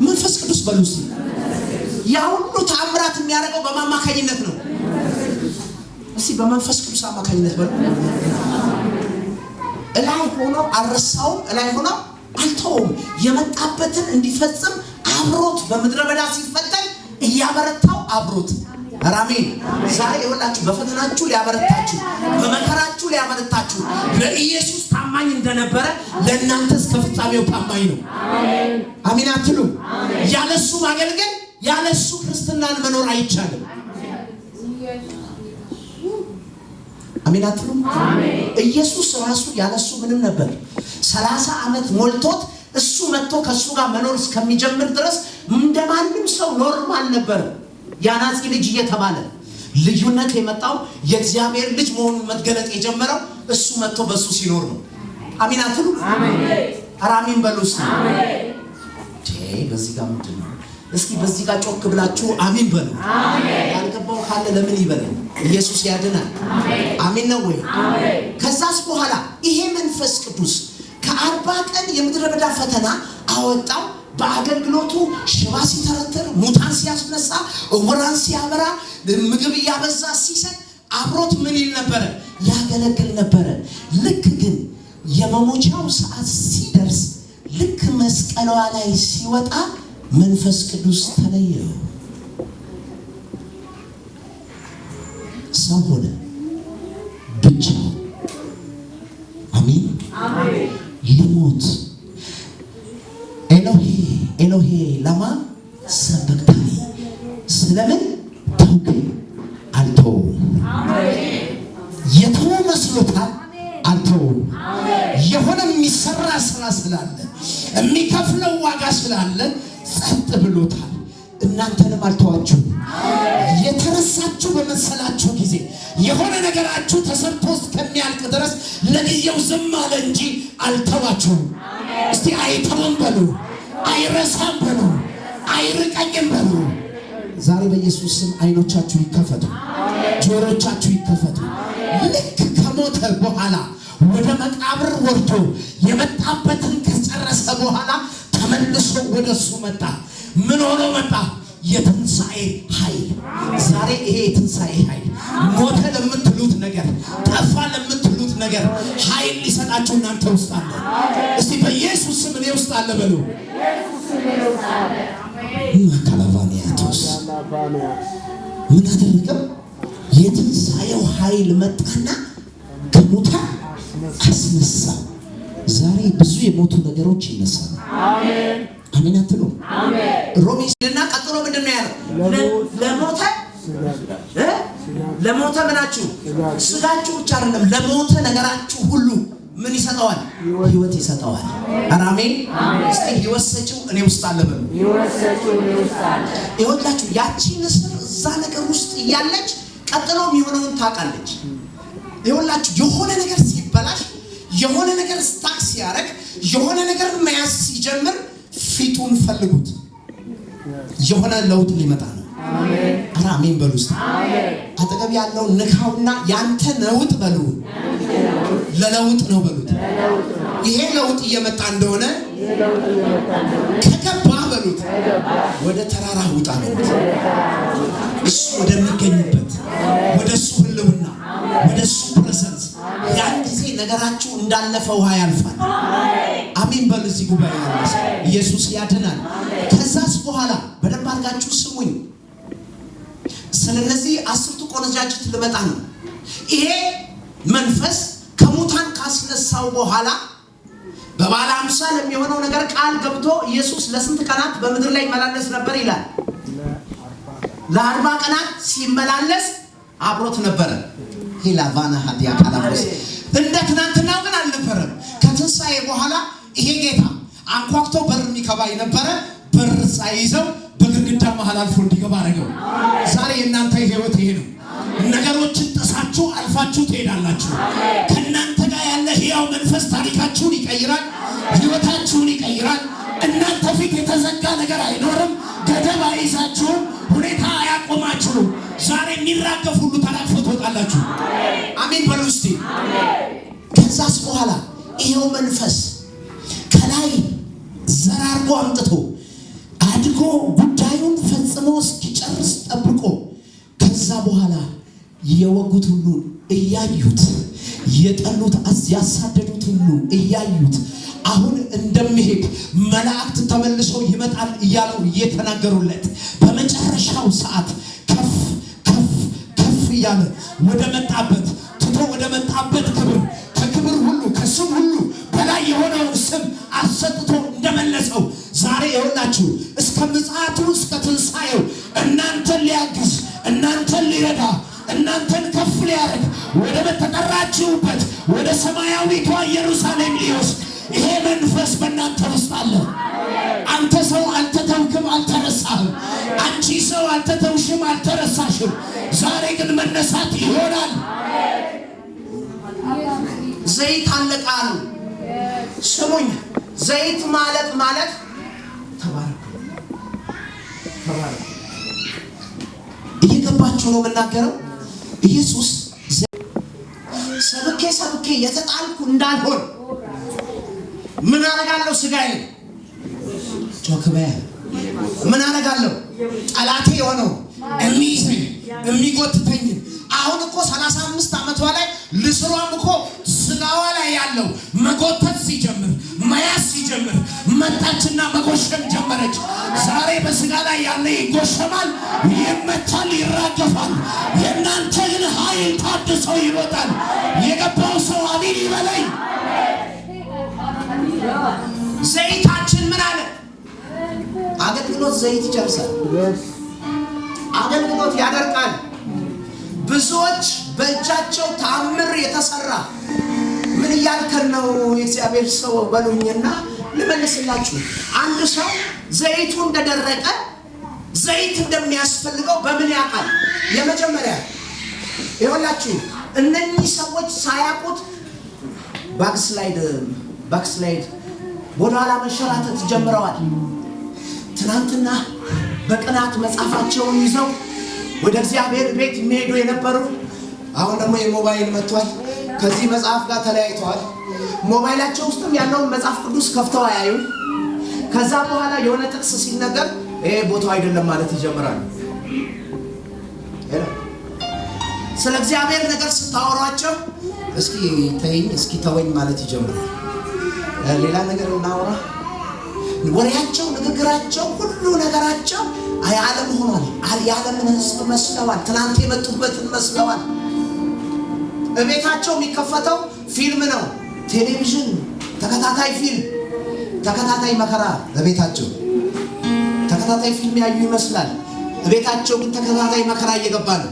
መንፈስ ቅዱስ በሉ እስቲ። ያ ሁሉ ተአምራት የሚያደርገው በማማካኝነት ነው። እስቲ በመንፈስ ቅዱስ አማካኝነት በሉ። እላይ ሆኖ አልረሳውም፣ እላይ ሆኖ አልተውም። የመጣበትን እንዲፈጽም አብሮት በምድረ በዳ ሲፈተን እያበረታው አብሮት። አሜን። ዛሬ ይኸውላችሁ በፈተናችሁ ሊያበረታችሁ፣ በመከራችሁ ሊያበረታችሁ ለኢየሱስ ታማኝ እንደነበረ ለእናንተ እስከ ፍጻሜው ታማኝ ነው። አሜን አትሉ? ያለሱ ማገልገል ያለሱ ክርስትናን መኖር አይቻልም። አሜን አትሉ? ኢየሱስ ራሱ ያለሱ ምንም ነበር። 30 ዓመት ሞልቶት እሱ መጥቶ ከሱ ጋር መኖር እስከሚጀምር ድረስ እንደማንም ሰው ኖርማል ነበር። ያናጺ ልጅ እየተባለ ልዩነት የመጣው የእግዚአብሔር ልጅ መሆኑን መገለጥ የጀመረው እሱ መጥቶ በሱ ሲኖር ነው። አሜን አትሉ? አሜን በሉ እስቲ። በዚህ ጋር ምንድን ነው? እስኪ በዚህ ጋር ጮክ ብላችሁ አሜን በሉ። ያልገባው ካለ ለምን ይበል? ኢየሱስ ያድናል። አሜን ነው ወይ? ከዛስ በኋላ ይሄ መንፈስ ቅዱስ ከ40 ቀን የምድረ በዳ ፈተና አወጣው። በአገልግሎቱ ሽባ ሲተረተር፣ ሙታን ሲያስነሳ፣ ዕውራን ሲያበራ፣ ምግብ እያበዛ ሲሰጥ አብሮት ምን ይል ነበረ? ያገለግል ነበረ። ልክ ግን የመሞቻው ሰዓት ሲደርስ ልክ መስቀሏ ላይ ሲወጣ መንፈስ ቅዱስ ተለየው። ሰው ሆነ ብቻ። አሜን። አሜን። ልሞት ኤሎሄ ኤሎሄ ላማ ሰበክታኒ ስለምን ተውከኝ አልተውም። የተወ መስሎታል አልተውም። የሆነ የሚሰራ ስራ ስላለ የሚከፍለው ዋጋ ስላለ ጸጥ ብሎታል። እናንተንም አልተዋችሁም። የተረሳችሁ በመሰላችሁ ጊዜ የሆነ ነገራችሁ ተሰርቶ እስከሚያልቅ ድረስ ለጊዜው ዝም አለ እንጂ አልተዋችሁም። እስቲ አይተውም በሉ፣ አይረሳም በሉ፣ አይርቀኝም በሉ። ዛሬ በኢየሱስ ስም አይኖቻችሁ ይከፈቱ፣ ጆሮቻችሁ ይከፈቱ። ልክ ከሞተ በኋላ ወደ መቃብር ወርዶ የመጣበትን ከጨረሰ በኋላ ተመልሶ ወደሱ መጣ። ምን ሆኖ መጣ? የትንሣኤ ኃይል። ዛሬ ይሄ የትንሣኤ ኃይል ሞተ ለምትሉት ነገር፣ ጠፋ ለምትሉት ነገር ኃይል ሊሰጣችሁ እናንተ ውስጥ አለ። እስቲ በኢየሱስ ስም እኔ ውስጥ አለ በሉ። ማካላቫኒያቶስ ምን አደረገው? የትንሣኤው ኃይል መጣና ከሙታን አስነሳ። ዛሬ ብዙ የሞቱ ነገሮች ይነሳሉ። አሜን አሜን አትሉ? አሜን። ሮሜ እና ቀጥሎ ምንድን ነው ያለው? ለሞተ ምናችሁ ስጋችሁ ብቻ አይደለም፣ ለሞተ ነገራችሁ ሁሉ ምን ይሰጠዋል? ህይወት ይሰጠዋል። አሜን። እስቲ ህይወት ሰጪው እኔ ውስጥ አለ በሉ። ህይወት ሰጪው እኔ ውስጥ አለ። ይኸውላችሁ ያቺ ንስር እዛ ነገር ውስጥ እያለች ቀጥሎ የሚሆነውን ታውቃለች። ይኸውላችሁ የሆነ ነገር ሲበላሽ፣ የሆነ ነገር ስታክ ሲያደርግ፣ የሆነ ነገር መያዝ ሲጀምር ፊቱን ፈልጉት። የሆነ ለውጥ ሊመጣ ነው። አሜን አሜን በሉ። እስቲ አጠገብ ያለው ንካውና ያንተ ነውጥ በሉ። ለለውጥ ነው በሉት። ይሄ ለውጥ እየመጣ እንደሆነ ከገባ በሉት ወደ ተራራ ውጣ በሉት። እሱ ወደሚገኝበት ወደ እሱ ህልውና ወደ እሱ ፕሬዘንስ ያን ጊዜ ነገራችሁ እንዳለፈ ውሃ ያልፋል። አሜን በሉ። እዚህ ጉባኤ ያለ ኢየሱስ ያድናል። ከዛስ በኋላ በደንብ አድርጋችሁ ስሙኝ። ስለዚህ 10ቱ ቆነጃጅት ልመጣ ነው። ይሄ መንፈስ ከሙታን ካስነሳው በኋላ በባለ 50 ለሚሆነው ነገር ቃል ገብቶ ኢየሱስ ለስንት ቀናት በምድር ላይ ይመላለስ ነበር ይላል? ለ40 ቀናት ሲመላለስ አብሮት ነበረ። ሂላቫና ሀዲያ ካላምስ እንደ ትናንትናው ግን አልነበረም። ከትንሣኤ በኋላ ይሄ ጌታ አንኳኩቶ በር የሚከባይ ነበረ። በር ሳይዘው በግድግዳ መሃል አልፎ እንዲገባ አደረገው። ዛሬ የእናንተ ህይወት ይሄ ነው። ነገሮችን ጥሳችሁ አልፋችሁ ትሄዳላችሁ። ከእናንተ ጋር ያለ ሕያው መንፈስ ታሪካችሁን ይቀይራል፣ ህይወታችሁን ይቀይራል። እናንተ ፊት የተዘጋ ነገር አይኖርም። ገደብ አይዛችሁም። ሁኔታ አያቆማችሁም። ዛሬ የሚራገፍ ሁሉ ተላቅፎ ትወጣላችሁ። አሜን በሉ እስቲ። ከዛስ በኋላ ይሄው መንፈስ ከላይ ዘራርጎ አምጥቶ አድጎ ጉዳዩን ፈጽሞ እስኪጨርስ ጠብቆ ከዛ በኋላ የወጉት ሁሉ እያዩት፣ የጠሉት ያሳደዱት ሁሉ እያዩት አሁን እንደሚሄድ መላእክት ተመልሶ ይመጣል እያሉ እየተናገሩለት በመጨረሻው ሰዓት ከፍ ከፍ ከፍ እያለ ወደ መጣበት ትቶ ወደ መጣበት ክብር፣ ከክብር ሁሉ ከስም ሁሉ በላይ የሆነውን ስም አሰጥቶ እንደመለሰው ዛሬ ይኸውላችሁ እስከ ምጽአቱ እስከ ትንሣኤው እናንተን ሊያግዝ፣ እናንተን ሊረዳ፣ እናንተን ከፍ ሊያደርግ ወደ ተጠራችሁበት ወደ ሰማያዊቷ ኢየሩሳሌም ሊወስድ ይሄ መንፈስ በእናንተ ውስጥ አለ። አንተ ሰው አልተተውክም፣ አልተረሳህም። አንቺ ሰው አልተተውሽም፣ አልተረሳሽም። ዛሬ ግን መነሳት ይሆናል። ዘይት አለቀ አሉ። ስሙኝ፣ ዘይት ማለት ተባረኩ፣ ተባረኩ። እየገባችሁ ነው የምናገረው? ኢየሱስ ሰብኬ የተጣልኩ እንዳልሆን ምን አደርጋለሁ? ስጋዬ ጮክበያ ምን አደርጋለሁ? ጠላቴ የሆነው የሚይዘኝ የሚጎትተኝ አሁን እኮ 35 ዓመቷ ላይ ልስሯም እኮ ስጋዋ ላይ ያለው መጎተት ሲጀምር መያዝ ሲጀምር መጣችና መጎሸም ጀመረች። ዛሬ በስጋ ላይ ያለ ይጎሸማል፣ ይመታል፣ ይራገፋል። የእናንተ ግን ኃይል ታድሶ ይወጣል። የገባው ሰው አሜን ይበለኝ። ዘይታችን ምን አለ? አገልግሎት ዘይት ይጨርሳል። አገልግሎት ያደርቃል። ብዙዎች በእጃቸው ተአምር የተሰራ ምን እያልከን ነው የእግዚአብሔር ሰው በሉኝና ልመልስላችሁ። አንድ ሰው ዘይቱ እንደደረቀ ዘይት እንደሚያስፈልገው በምን ያውቃል? የመጀመሪያ ይኸውላችሁ እነኚህ ሰዎች ሳያውቁት ባክስላይድ ወደኋላ መንሸራተት ጀምረዋል። ትናንትና በቅናት መጽሐፋቸውን ይዘው ወደ እግዚአብሔር ቤት የሚሄዱ የነበሩ አሁን ደግሞ የሞባይል መጥቷል። ከዚህ መጽሐፍ ጋር ተለያይተዋል። ሞባይላቸው ውስጥም ያለውን መጽሐፍ ቅዱስ ከፍተው አያዩ። ከዛ በኋላ የሆነ ጥቅስ ሲነገር ይሄ ቦታው አይደለም ማለት ይጀምራሉ። ስለ እግዚአብሔር ነገር ስታወሯቸው እስኪ ተይኝ እስኪ ተወኝ ማለት ይጀምራል። ሌላ ነገር እናወራ። ወሬያቸው፣ ንግግራቸው፣ ሁሉ ነገራቸው የዓለም ሆኗል። የዓለምን ሕዝብ መስለዋል። ትናንት የመጡበትን መስለዋል። እቤታቸው የሚከፈተው ፊልም ነው፣ ቴሌቪዥን፣ ተከታታይ ፊልም፣ ተከታታይ መከራ። በቤታቸው ተከታታይ ፊልም ያዩ ይመስላል። እቤታቸው ግን ተከታታይ መከራ እየገባ ነው።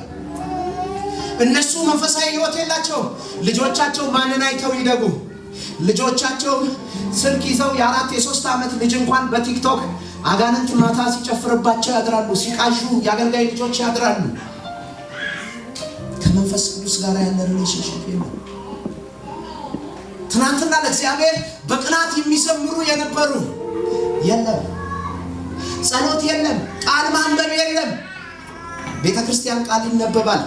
እነሱ መንፈሳዊ ሕይወት የላቸውም። ልጆቻቸው ማንን አይተው ይደጉ? ልጆቻቸው ስልክ ይዘው የ4 የ3 ዓመት ልጅ እንኳን በቲክቶክ አጋንንት ማታ ሲጨፍርባቸው ያድራሉ። ሲቃዡ የአገልጋይ ልጆች ያድራሉ። ከመንፈስ ቅዱስ ጋር ያለ ሪሌሽንሺፕ የለም። ትናንትና ለእግዚአብሔር በቅናት የሚዘምሩ የነበሩ የለም። ጸሎት የለም። ቃል ማንበብ የለም። ቤተ ክርስቲያን ቃል ይነበባል።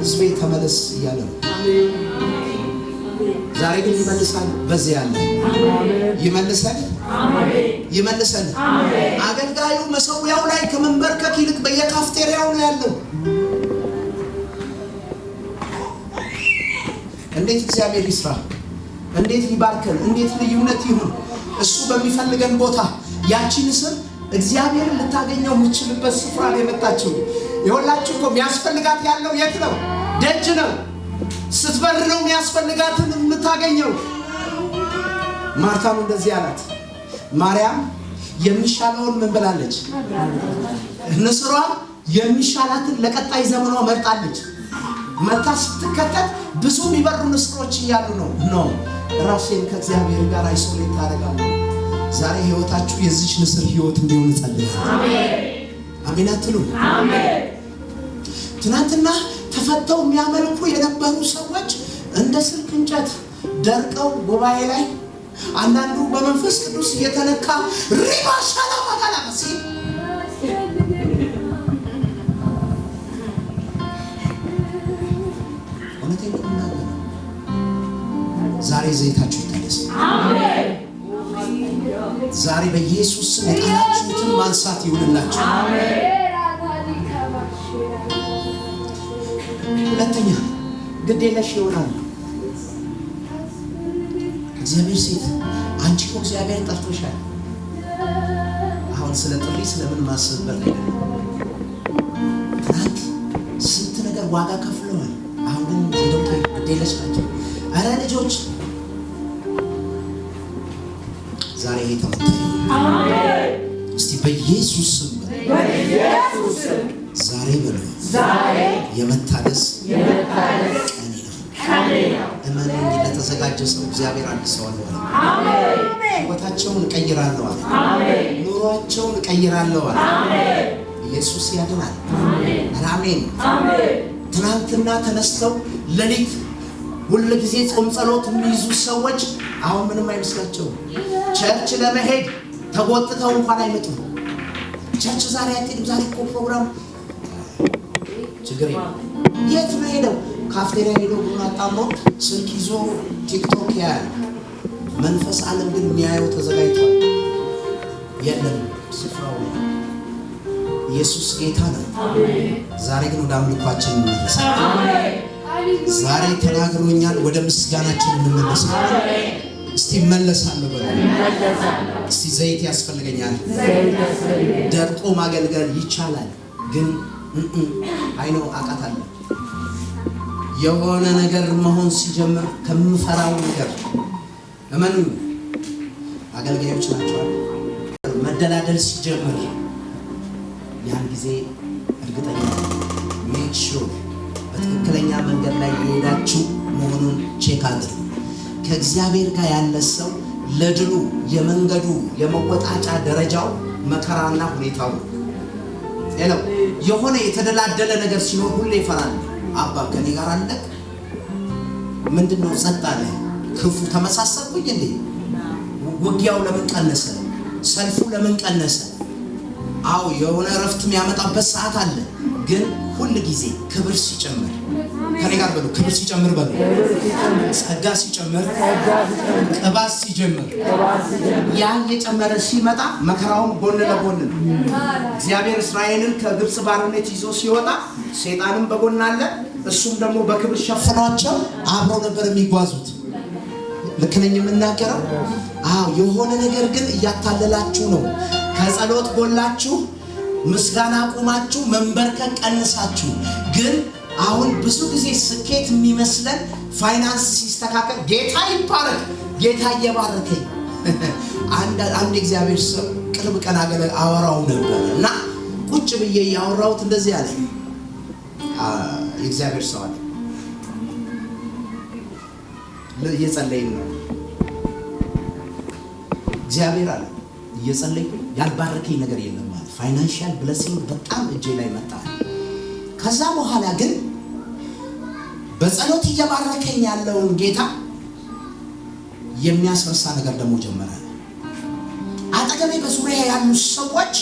ሕዝቤ ተመለስ እያለ ነው። ዛሬ ግን ይመልሳል። በዚህ ያለ ይመልሳል። አገልጋዩ መሰዊያው ላይ ከመንበርከክ ይልቅ በየካፍቴሪያው ነው ያለው። እንዴት እግዚአብሔር ይስራ፣ እንዴት ሊባርከን፣ እንዴት ልዩነት ይሁን። እሱ በሚፈልገን ቦታ ያቺን ስም እግዚአብሔርን ልታገኘው የምትችልበት ስፍራ ላይ መጣችሁ። ይኸውላችሁ እኮ የሚያስፈልጋት ያለው የት ነው? ደጅ ነው። ስትበር ነው የሚያስፈልጋትን የምታገኘው። ማርታም እንደዚህ አላት። ማርያም የሚሻለውን ምን ብላለች? ንስሯ የሚሻላትን ለቀጣይ ዘመኗ መርጣለች። መታ ስትከተል ብዙ የሚበሩ ንስሮች እያሉ ነው ራሴን ከእግዚአብሔር ጋር አይሶሌት ታደርጋለሁ። ዛሬ ህይወታችሁ የዚች ንስር ህይወት እንዲሆን ጸልያለሁ። አሜን አትሉ? አሜን። ትናንትና ተፈተው የሚያመልኩ የነበሩ ሰዎች እንደ ስልክ እንጨት ደርቀው ጉባኤ ላይ አንዳንዱ በመንፈስ ቅዱስ እየተነካ ሪባሻላ ማጋላ ሲል እውነቴን ነው። ዛሬ ዘይታችሁ ይታደስ። አሜን። ዛሬ በኢየሱስ ስም የጣላችሁትን ማንሳት ይሁንላችሁ። አሜን። ሁለተኛ ግድ የለሽ ይሆናል። እግዚአብሔር ሴት አንቺ እኮ እግዚአብሔር ጠርቶሻል። አሁን ስለ ጥሪ ስለምን ማሰብበት አይደለም። ትናንት ስንት ነገር ዋጋ ከፍለዋል። አሁን ግን ግድ የለሽ ናቸው። አረ ልጆች ዛሬ ይሄ ተመታ። አሜን። እስቲ በኢየሱስ ስም ዛሬ በሉ የመታደስ ቀኔ ነው። እመኑኝ ለተዘጋጀ ሰው እግዚአብሔር አድሰዋለሁ አለ። አሜን። ሕይወታቸውን እቀይራለሁ አለ። አሜን። ኑሯቸውን እቀይራለሁ አለ። አሜን። ኢየሱስ ያድናል። አሜን። አሜን። ትናንትና ተነስተው ሌሊት ሁሉ ጊዜ ጾም ጸሎት የሚይዙ ሰዎች አሁን ምንም አይመስላቸውም። ቸርች ለመሄድ ተጎትተው እንኳን አይመጡም። ቸርች ዛሬ አትሄድም፣ ዛሬ እኮ ፕሮግራም ችግር የለም። የት ነው ሄደው? ካፍቴሪያ ሄዶ ቡና አጣምሮ ስልክ ይዞ ቲክቶክ ያያል። መንፈስ ዓለም ግን የሚያየው ተዘጋጅቷል። የለም ስፍራው። ኢየሱስ ጌታ ነው። ዛሬ ግን ወደ አምልኳችን እንመለሳለን። ዛሬ ተናግሮኛል። ወደ ምስጋናችን እንመለሳለን። እስቲ እመለሳለሁ በሉ። እስቲ ዘይት ያስፈልገኛል። ደርቆ ማገልገል ይቻላል፣ ግን አይኖ አቃታለሁ። የሆነ ነገር መሆን ሲጀምር ከምፈራው ነገር እመኑ አገልጋዮች ናቸው። መደላደል ሲጀምር ያን ጊዜ እርግጠኛ ሜክ ሹር በትክክለኛ መንገድ ላይ የሄዳችሁ መሆኑን ቼክ አድርጉ። ከእግዚአብሔር ጋር ያለ ሰው ለድሉ የመንገዱ የመወጣጫ ደረጃው መከራና ሁኔታው ነው። የሆነ የተደላደለ ነገር ሲኖር ሁሌ ይፈራል። አባ ከኔ ጋር አለ ምንድነው ጸጥ አለ? ክፉ ተመሳሰልኩኝ እንዴ? ውጊያው ለምን ቀነሰ? ሰልፉ ለምን ቀነሰ? አው የሆነ ረፍት የሚያመጣበት ሰዓት አለ። ግን ሁሉ ጊዜ ክብር ሲጨምር ከኔ ጋር በሉ፣ ክብር ሲጨምር በሉ፣ ጸጋ ሲጨምር፣ ቅባት ሲጀምር፣ ያ እየጨመረ ሲመጣ መከራውን ጎን ለጎን እግዚአብሔር እስራኤልን ከግብጽ ባርነት ይዞ ሲወጣ ሰይጣንም በጎን አለ። እሱም ደግሞ በክብር ሸፍኗቸው አብረው ነበር የሚጓዙት። ልክ ነኝ የምናገረው? አዎ የሆነ ነገር ግን እያታለላችሁ ነው። ከጸሎት ጎላችሁ፣ ምስጋና አቁማችሁ፣ መንበርከክ ቀንሳችሁ ግን አሁን ብዙ ጊዜ ስኬት የሚመስለን ፋይናንስ ሲስተካከል ጌታ ይባረክ ጌታ እየባረከኝ አንድ እግዚአብሔር ሰው ቅርብ ቀን አወራው ነበር እና ቁጭ ብዬ ያወራሁት እንደዚህ አለ። እግዚአብሔር ሰው አለ እየጸለይን ነው። እግዚአብሔር አለ እየጸለይኩኝ ያልባረከኝ ነገር የለም ማለት ፋይናንሻል ብሌሲንግ በጣም እጄ ላይ መጣ። ከዛ በኋላ ግን በጸሎት እየባረከኝ ያለውን ጌታ የሚያስረሳ ነገር ደግሞ ጀመረ። አጠገቤ በዙሪያ ያሉ ሰዎች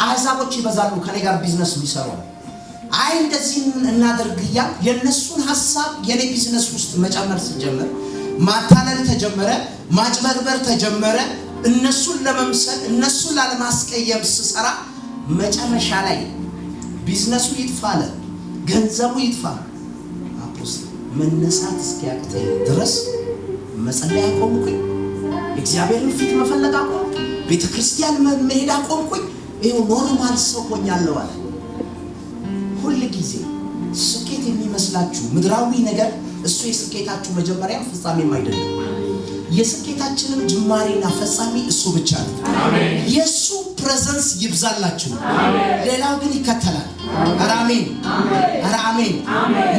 አሕዛቦች ይበዛሉ ከኔ ጋር ቢዝነስ የሚሰሩ። አይ እንደዚህ እናደርግያ የነሱን ሐሳብ የኔ ቢዝነስ ውስጥ መጨመር ሲጀምር ማታለል ተጀመረ፣ ማጭበርበር ተጀመረ። እነሱን ለመምሰል እነሱን ላለማስቀየም ስሰራ መጨረሻ ላይ ቢዝነሱ ይጥፋለ፣ ገንዘቡ ይጥፋ። አፖስቶል መነሳት እስኪያቅተኝ ድረስ መጸለይ አቆምኩኝ። እግዚአብሔርን ፊት መፈለግ አቆምኩ። ቤተክርስቲያን መሄድ አቆምኩኝ። ይሄው ኖርማል ሰው ሆኛለሁ አለ። ሁሉ ጊዜ ስኬት የሚመስላችሁ ምድራዊ ነገር እሱ የስኬታችሁ መጀመሪያም ፍጻሜም አይደለም። የስኬታችንን ጅማሬና ፈጻሚ እሱ ብቻ ነው። የሱ ፕሬዘንስ ይብዛላችሁ፣ ሌላው ግን ይከተላል። አሜን አሜን።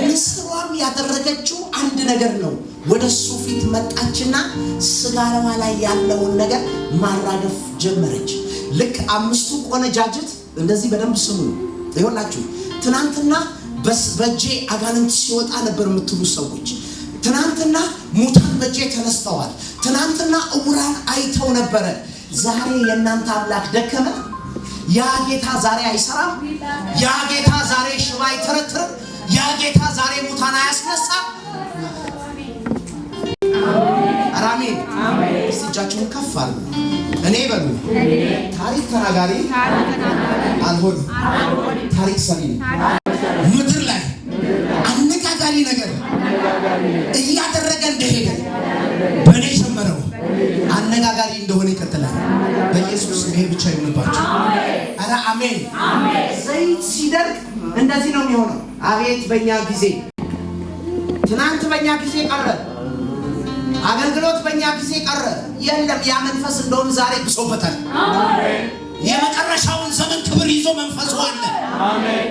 ንስሯም ያደረገችው አንድ ነገር ነው። ወደሱ ፊት መጣችና ስጋራዋ ላይ ያለውን ነገር ማራገፍ ጀመረች። ልክ አምስቱ ቆነጃጅት እንደዚህ በደንብ ስሙ ይሆናችሁ። ትናንትና በእጄ አጋንንት ሲወጣ ነበር የምትሉ ሰዎች ትናንትና ሙታን በእጄ ተነስተዋል፣ ትናንትና እውራን አይተው ነበረ። ዛሬ የእናንተ አምላክ ደከመ? ያ ጌታ ዛሬ አይሰራም? ያ ጌታ ዛሬ ሽባ አይተረትርም? ያ ጌታ ዛሬ ሙታን አያስነሳም? አሜን አሜን። እጃችሁን ከፍ አድርጉ። እኔ በሉ ታሪክ ተናጋሪ አልሆንም፣ ታሪክ ሰሪ ነኝ። ምድር ላይ አነጋጋሪ ነገር እያደረገ እንደሄደ በእኔ ጀመረው አነጋጋሪ እንደሆነ ይቀጥላል። በኢየሱስ ይሄ ብቻ ይሁንባችሁ። አረ አሜን አሜን። ዘይት ሲደርቅ እንደዚህ ነው የሚሆነው። አቤት በእኛ ጊዜ ትናንት በእኛ ጊዜ ቀረ፣ አገልግሎት በእኛ ጊዜ ቀረ። የለም ያ መንፈስ እንደውም ዛሬ ብሶበታል። አሜን። የመጨረሻውን ዘመን ክብር ይዞ መንፈሱ አለ። አሜን።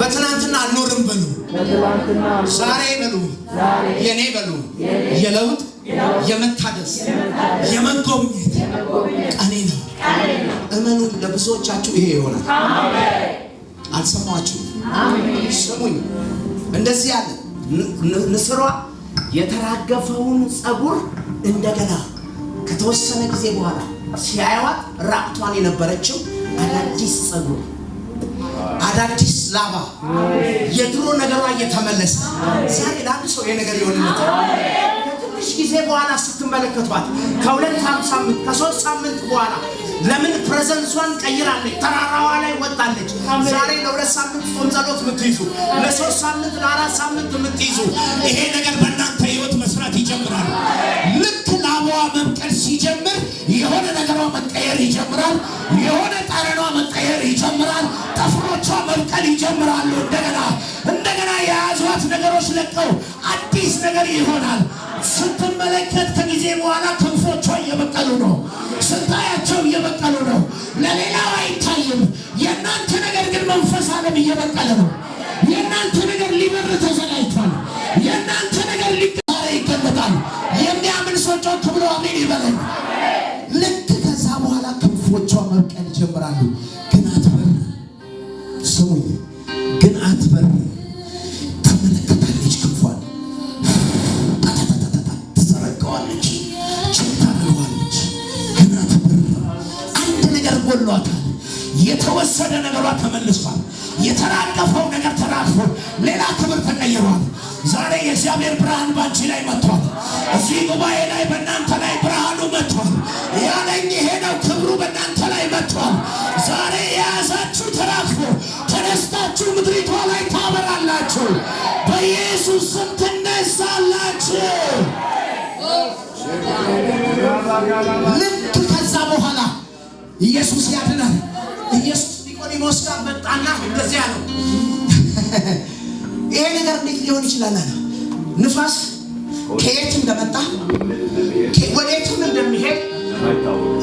በትናንትና አልኖርም በሉ፣ ዛሬ በሉ፣ የኔ በሉ፣ የለውጥ የመታደስ የመጎብኘት ቀኔ ነው። እመኑ። ለብዙዎቻችሁ ይሄ ይሆናል። አልሰማችሁ? ስሙኝ። እንደዚህ ያለ ንስሯ የተራገፈውን ጸጉር እንደገና ከተወሰነ ጊዜ በኋላ ሲያዩት ራቅቷን የነበረችው አዳዲስ ጸጉር፣ አዳዲስ ላባ፣ የድሮ ነገሯ እየተመለሰ ዛሬ ለአንድ ሰው ይሄ ነገር ይሆንለታል። ከትንሽ ጊዜ በኋላ ስትመለከቷት ከ2 ሳምንት ከ3 ሳምንት በኋላ ለምን ፕሬዘንሷን ቀይራለች፣ ተራራዋ ላይ ወጣለች። ዛሬ ለ2 ሳምንት ጾም ጸሎት የምትይዙ፣ ለ3 ሳምንት ለ4 ሳምንት የምትይዙ ይሄ ነገር በእናንተ ህይወት መስራት ይጀምራል። ልክ ላባዋ መብቀል ሲጀምር የሆነ ነገሯ መቀየር ይጀምራል። የሆነ ጠረኗ መቀየር ይጀምራል። ጥፍሮቿ መብቀል ይጀምራሉ። እንደገና የያዟት ነገሮች ለቀው አዲስ ነገር ይሆናል። ስትመለከት ከጊዜ በኋላ ክንፎቿ እየበቀሉ ነው። ስታያቸው እየበቀሉ ነው። ለሌላው አይታይም። የእናንተ ነገር ግን መንፈስ ዓለም እየበቀለ ነው። የእናንተ ነገር ሊበር ተዘጋጅቷል። የእናንተ ነገር ሊቀረ ይገለጣል። የሚያምን ሰው ጮክ ብሎ አሜን ይበለኝ። ልክ ከዛ በኋላ ክንፎቿ መብቀል ይጀምራሉ። ግን አትበር ሰውዬ ግን አትበር ተመለከታለች። ክንፏን ትዘረጋዋለች፣ ቼክ ታደርገዋለች። ግን አትበር አንድ ነገር ጎሏታል። የተወሰደ ነገሯ ተመልሷል። የተራገፈው ነገር ተራግፎ ሌላ ክብር ተቀይሯል። ዛሬ የእግዚአብሔር ብርሃን ባንቺ ላይ መጥቷል። እዚህ ጉባኤ ላይ በእናንተ ላይ ብርሃኑ መጥቷል። ያለኝ ይሄ ነው። ክብሩ በእናንተ ላይ መጥቷል። ዛሬ የያዛችሁ ተራግፎ ተነስታችሁ ምድሪቷ ላይ ታበራላችሁ። በኢየሱስ ስም ትነሳላችሁ። ልክ ከዛ በኋላ ኢየሱስ ያድናል። ኢየሱስ ኒቆዲሞስ ጋር መጣና እንደዚያ ነው። ይሄ ነገር እንዴት ሊሆን ይችላል አለ። ንፋስ ከየት እንደመጣ ወዴትም እንደሚሄድ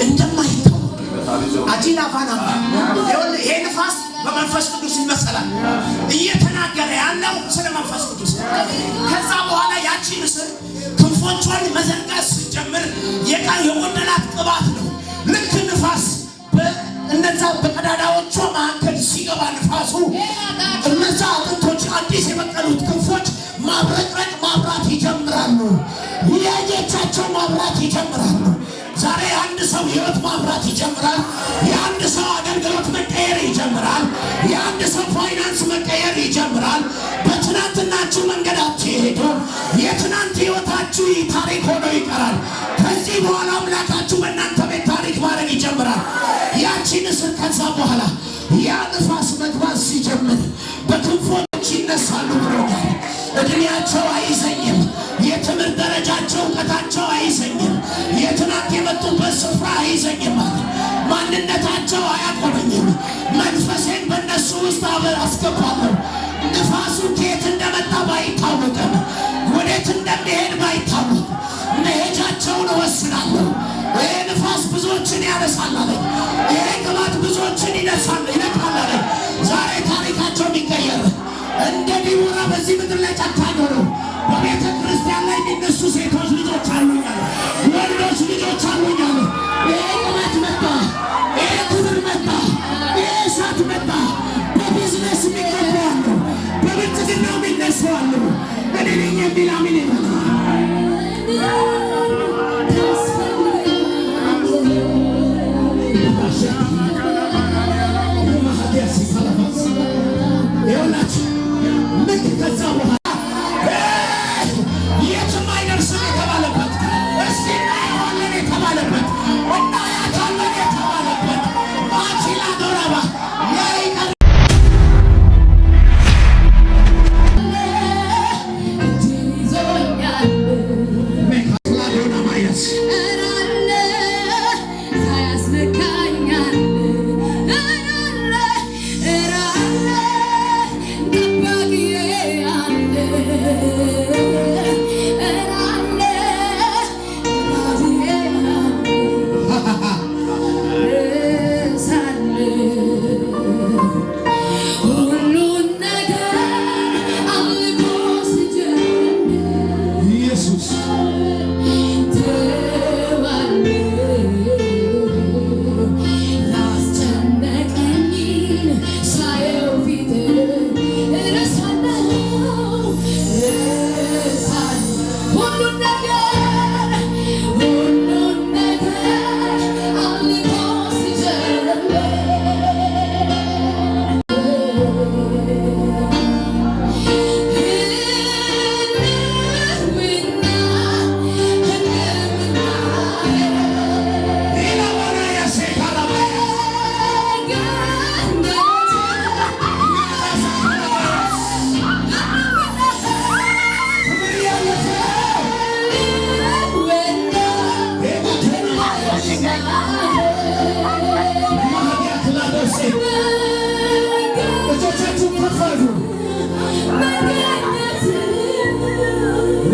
እንደማይታወቅ አጂላፋና ይሄ ንፋስ በመንፈስ ቅዱስ ይመሰላል። እየተናገረ ያለው ስለ መንፈስ ቅዱስ። ከዛ በኋላ ያቺ ንስር ክንፎቿን መዘርጋት ስትጀምር የጎደላት ቅባት ነው። ልክ ንፋስ እነዛ በቀዳዳዎቿ መካከል ሲገባ ንፋሱ እነዛ አጥንቶች አዲስ የበቀሉት ክንፎች ማብረቅረቅ ማብራት ይጀምራሉ። ያየቻቸው ማብራት ይጀምራሉ። ዛሬ አንድ ሰው ህይወት ማብራት ይጀምራል። የአንድ ሰው አገልግሎት መቀየር ይጀምራል። የአንድ ሰው ፋይናንስ መቀየር ይጀምራል። በትናንትናችሁ መንገድ አትሄዱ። የትናንት ህይወታችሁ ታሪክ ሆኖ ይቀራል። ከዚህ በኋላ አምላካችሁ በእናንተ ቤት ታሪክ ማድረግ ይጀምራል። ያቺ ንስር ከዛ በኋላ ያ ንፋስ መግባት ሲጀምር በክንፎች ይነሳሉ ብሎኛል። እድሜያቸው አይዘኝም። የትምህርት ደረጃቸው እውቀታቸው አይዘኝም። የትናንት የመጡበት ስፍራ አይዘኝም። ማንነታቸው አያቆመኝም። መንፈሴን በእነሱ ውስጥ አስገባለሁ። ንፋሱ ከየት እንደመጣ ባይታወቅም ወዴት እንደሚሄድ ባይታወቅ መሄጃቸውን እወስናለሁ። ይሄ ንፋስ ብዙዎችን ያነሳል አለኝ። ይሄ ቅባት ብዙዎችን ይነሳል ይነቃል አለኝ። ዛሬ ታሪካቸው የሚቀየር እንደ ዲቦራ በዚህ ምድር ላይ ጨካኝ ሆነው በቤተ ክርስቲያን ላይ የሚነሱ ሴቶች ልጆች አሉኛል፣ ወንዶች ልጆች አሉኛል። ይሄ ቅባት መጣ፣ ይሄ ክብር መጣ፣ ይሄ እሳት መጣ። በቢዝነስ የሚገቡ አሉ፣ በብልጽግናው የሚነሱ አሉ። እኔ ነኝ የሚል አሜን ይበል። ልክ ከዛ በኋላ የትም አይደርስም የተባለበት እስቲ እናየዋለን የተባለበት እናያታለን የተባለበት ማቺላ ዶራባ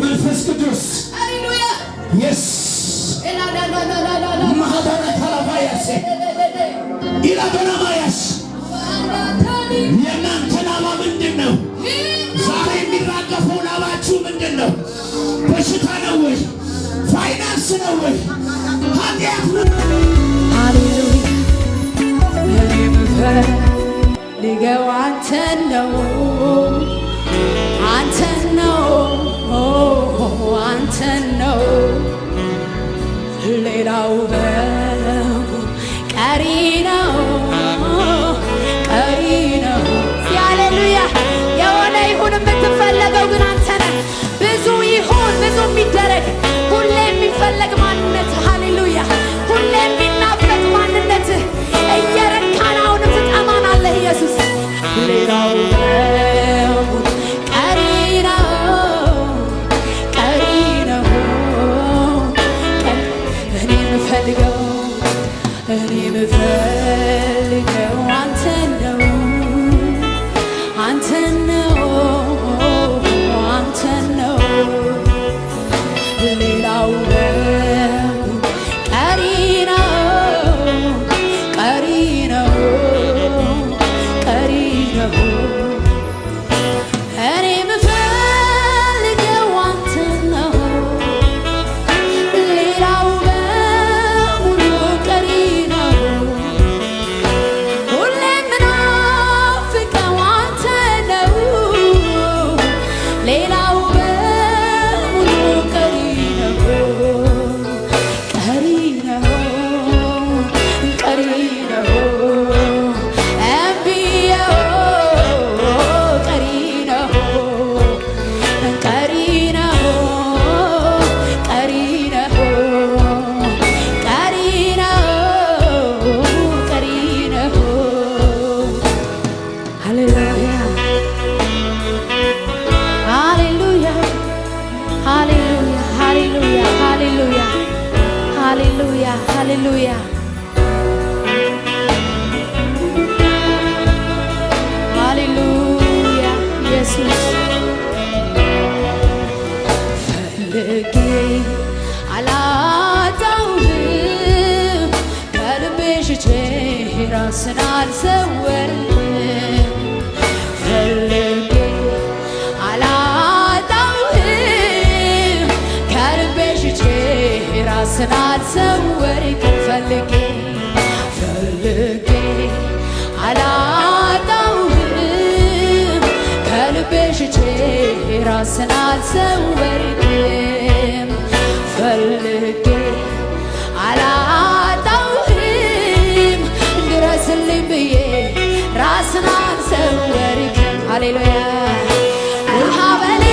መንፈስ ቅዱስ ኢላዶናማያስ የእናንተ ላባ ምንድን ነው? ዛሬ የሚራገፈው ላባችሁ ምንድን ነው? በሽታ ነው ወይ? ፋይናንስ ነው ወይ? ኃጢአት ነው? ሃሌሉያ እኔ የምፈልገው አንተን ነው፣ አንተን ነው፣ አንተን ነው። ሌላው ቀሪ ነው፣ ቀሪ ነው። ሃሌሉያ የሆነ ይሁን የምትፈለገው ግን አንተ ነህ። ብዙ ይሁን ብዙ የሚደረግ ሁሌ የሚፈለግ ማንነት ሃሌሉያ ሁሌ የሚናፈቅ ማንነት እየረካን አሁንም ትጠማናለህ ኢየሱስ። ሌላው ቀሪ ነው፣ ቀሪ ነው። እኔ የምፈልገው አንተን ነው፣ አንተን ነው፣ አንተን ነው። ሌላው ቀሪ ነው፣ ቀሪ ነው፣ ቀሪ ነው። እኔ የምፈልገው አንተን ነው፣ ሌላው በሙሉ ቀሪ ነው። ሁሌ የምናፍቀው አንተን ነው፣ ሌላው በሙሉ ቀሪ ነው፣ ቀሪ ነው፣ ቀሪ ነው። እምቢዬው ቀሪ ነው፣ ቀሪ ነው፣ ቀሪ ነው፣ ቀሪ ነው፣ ቀሪ ነው። ሃሌሉያ ሃሌሉያ ሃሌሉያ ሃሌሉያ ሃሌሉያ ሃሌሉያ ሃሌሉያ ሃሌሉያ ኢየሱስ ፈልጌ አላጣሁህም፣ ከልቤ ሽቼ ራስን አልሰወርም። ፈልጌ አላጣሁህም፣ ከልቤ ሽቼ ራስን አልሰወርም። ፈልጌ አላጣሁህም፣ ከልቤ ሽቼ ራስን አልሰወርም። ፈልጌ አላጣሁህም፣ ድረስልኝ ብዬ ራስን አልሰወርም። ሃሌሉያ ውሃበሌ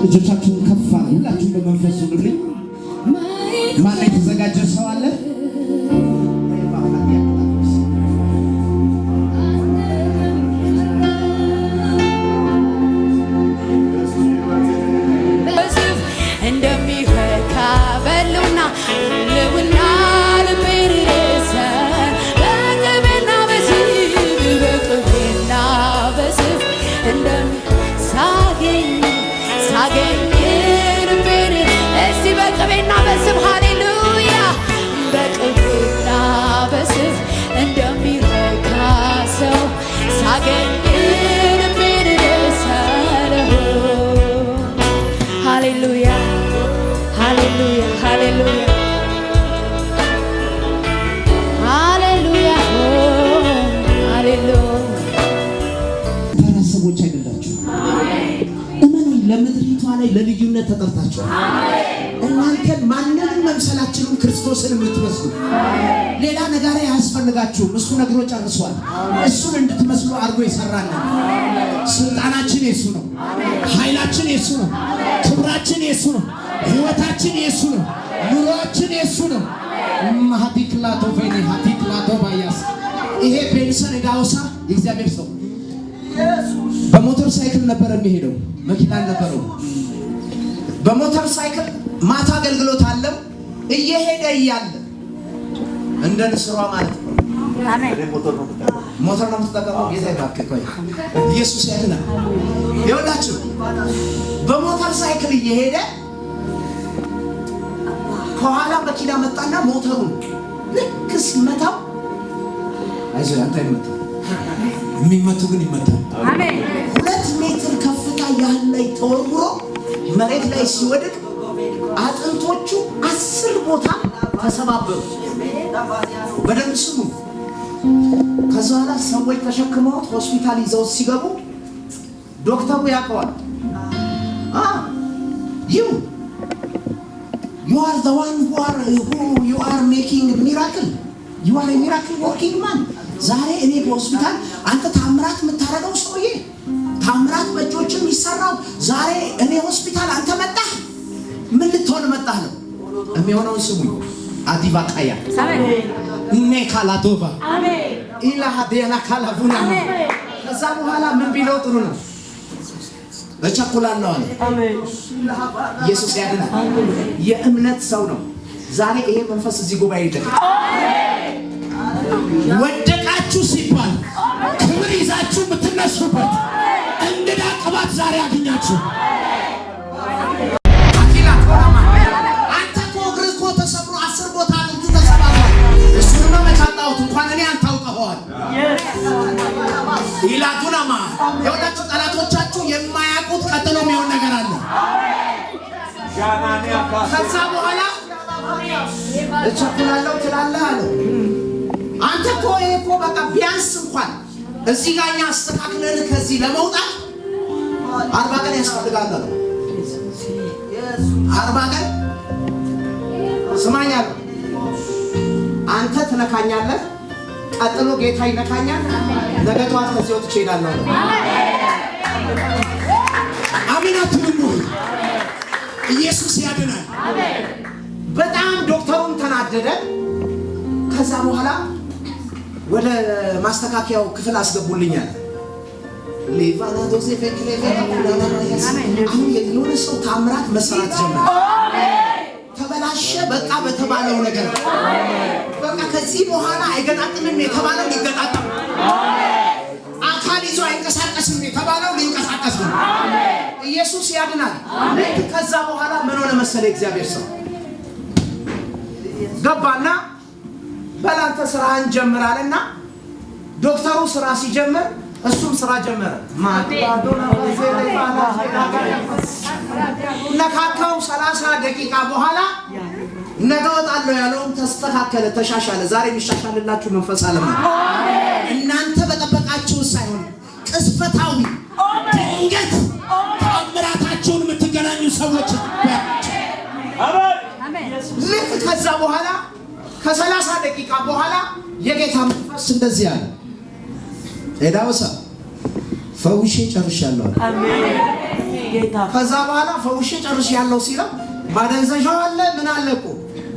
እጆቻችሁን ከፍ አድርጉ። ሁላችሁም በመንፈስ ሁኑልኝ። ማን የተዘጋጀ ሰው አለ? እንደሚፈካ በሉና ልውና ልቤን ይረሳል። በቅቤና በስብ በቅቤና በስብ ሳገኝ ልቤን እስቲ በቅቤና በስብ ሃሌሉያ በቅቤና በስብ እንደሚረካ ሰው ሳገኝ ልቤን ይረሳል። ሃሌሉያ ሃሌሉያ ሃሌሉያ ሃሌሉያ ሃሌሉያ። ተራ ሰዎች አይደላችሁ። እመኑኝ፣ ለምድሪቷ ላይ ለልዩነት ተጠርታችኋል። እናንተን ማንንም መምሰላችሁም ክርስቶስን የምትመስሉ ሌላ ነገር አያስፈልጋችሁም። እሱ ነግሮ ጨርሷል። እሱን እንድትመስሉ አድርጎ ይሰራል። ስልጣናችን የሱ ነው። ኃይላችን የሱ ነው። ክብራችን የሱ ነው። ሕይወታችን የሱ ነው። ኑሯችን የሱ ነው። ማሃዲክላቶ ቬኒ ሃዲክላቶ ባያስ ይሄ ቤንሰን ዳውሳ የእግዚአብሔር ሰው በሞተር ሳይክል ነበር የሚሄደው፣ መኪና ነበረው። በሞተር ሳይክል ማታ አገልግሎት አለው። እየሄደ እያለ እንደ ንስሯ ማለት ነው። አሜን። ሞተር ነው የምትጠቀመው። ጌታ ይባርክ። ቆይ ኢየሱስ ያድናል። ይኸውላችሁ በሞተር ሳይክል እየሄደ ከኋላ መኪና መጣና ሞተሩን ልክ ሲመታው፣ አይዞህ አንተ አይመታም፣ የሚመቱ ግን ይመታል። አሜን። 2 ሜትር ከፍታ ያህል ላይ ተወርውሮ መሬት ላይ ሲወድቅ አጥንቶቹ 10 ቦታ ተሰባበሩ። በደንብ ስሙ። ከዛ በኋላ ሰዎች ተሸክመው ሆስፒታል ይዘው ሲገቡ ዶክተሩ ያውቀዋል። you are the one who you are making miracle, you are a miracle working man. ዛሬ እኔ በሆስፒታል አንተ ታምራት የምታረገው ሰውዬ፣ ታምራት በእጆችም ይሰራው ዛሬ እኔ ሆስፒታል አንተ መጣህ፣ ምን ልትሆን መጣህ ነው የሚሆነው። ስሙ አዲባ ቃያ እኔ ካላቶባ አሜን ኢላሃ ዲያና ካላቡና አሜን። ከዛ በኋላ ምን ቢለው ጥሩ ነው? እቸኩላለሁ አለ። አሜን። ኢየሱስ ያድናል። የእምነት ሰው ነው። ዛሬ ይሄ መንፈስ እዚህ ጉባኤ ይደግ። አሜን። ወደቃችሁ ሲባል ክብር ይዛችሁ የምትነሱበት እንግዳ ቅባት ዛሬ አግኛችሁ። አንተ እኮ እግርህ እኮ ተሰብሮ 10 ቦታ አጥንት ተሰባብሯል። እሱን ነው መቻጣውት እንኳን እኔ አንተ አውቀኸዋል። ኢላቱናማ የወዳችሁ ጠላቶቻችሁ የማያውቁት ቀጥሎ የሚሆን ነገር አለ። ከዛ በኋላ እቸኩላለሁ ትላለህ አለ። አንተ እኮ ይሄ እኮ በቃ ቢያንስ እንኳን እዚህ ጋር እኛ አስተካክለን ከዚህ ለመውጣት 40 ቀን ያስፈልጋል አለ። 40 ቀን ስማኛለሁ። አንተ ትነካኛለህ፣ ቀጥሎ ጌታ ይነካኛል፣ ነገ ጠዋት ከዚህ ወጥቼ እሄዳለሁ። አሜን አትሉም ወይ? ኢየሱስ ያድናል። በጣም ዶክተሩን ተናደደ። ከዛ በኋላ ወደ ማስተካከያው ክፍል አስገቡልኛል። ሌቫና ዶሴ አሁን የሆነ ሰው ታምራት መስራት ጀመረ። ተበላሸ በቃ በተባለው ነገር በቃ ከዚህ በኋላ አይገጣጥምም የተባለው ሊገጣጥም፣ አካል ይዞ አይንቀሳቀስም የተባለው ሊንቀሳቀስ ነው። ኢየሱስ ያድናል። ከዛ በኋላ ምን ሆነ መሰለ? እግዚአብሔር ሰው ገባና በላንተ ስራህን ጀምራልና ዶክተሩ ስራ ሲጀምር እሱም ስራ ጀመረ። ነካካው 30 ደቂቃ በኋላ ነገ ወጣለሁ ያለውም ተስተካከለ፣ ተሻሻለ። ዛሬ የሚሻሻልላችሁ መንፈስ አለም ነው። እናንተ በጠበቃችሁ ሳይሆን ቅስፈታዊ ድንገት ተአምራታችሁን የምትገናኙ ሰዎች ልክ ከዛ በኋላ ከ30 ደቂቃ በኋላ የጌታ መንፈስ እንደዚህ አለ፣ ኤዳውሳ ፈውሼ ጨርሻለሁ። አሜን ጌታ። ከዛ በኋላ ፈውሼ ጨርሻለሁ ሲለው ማደንዘዣው አለ ምን አለ እኮ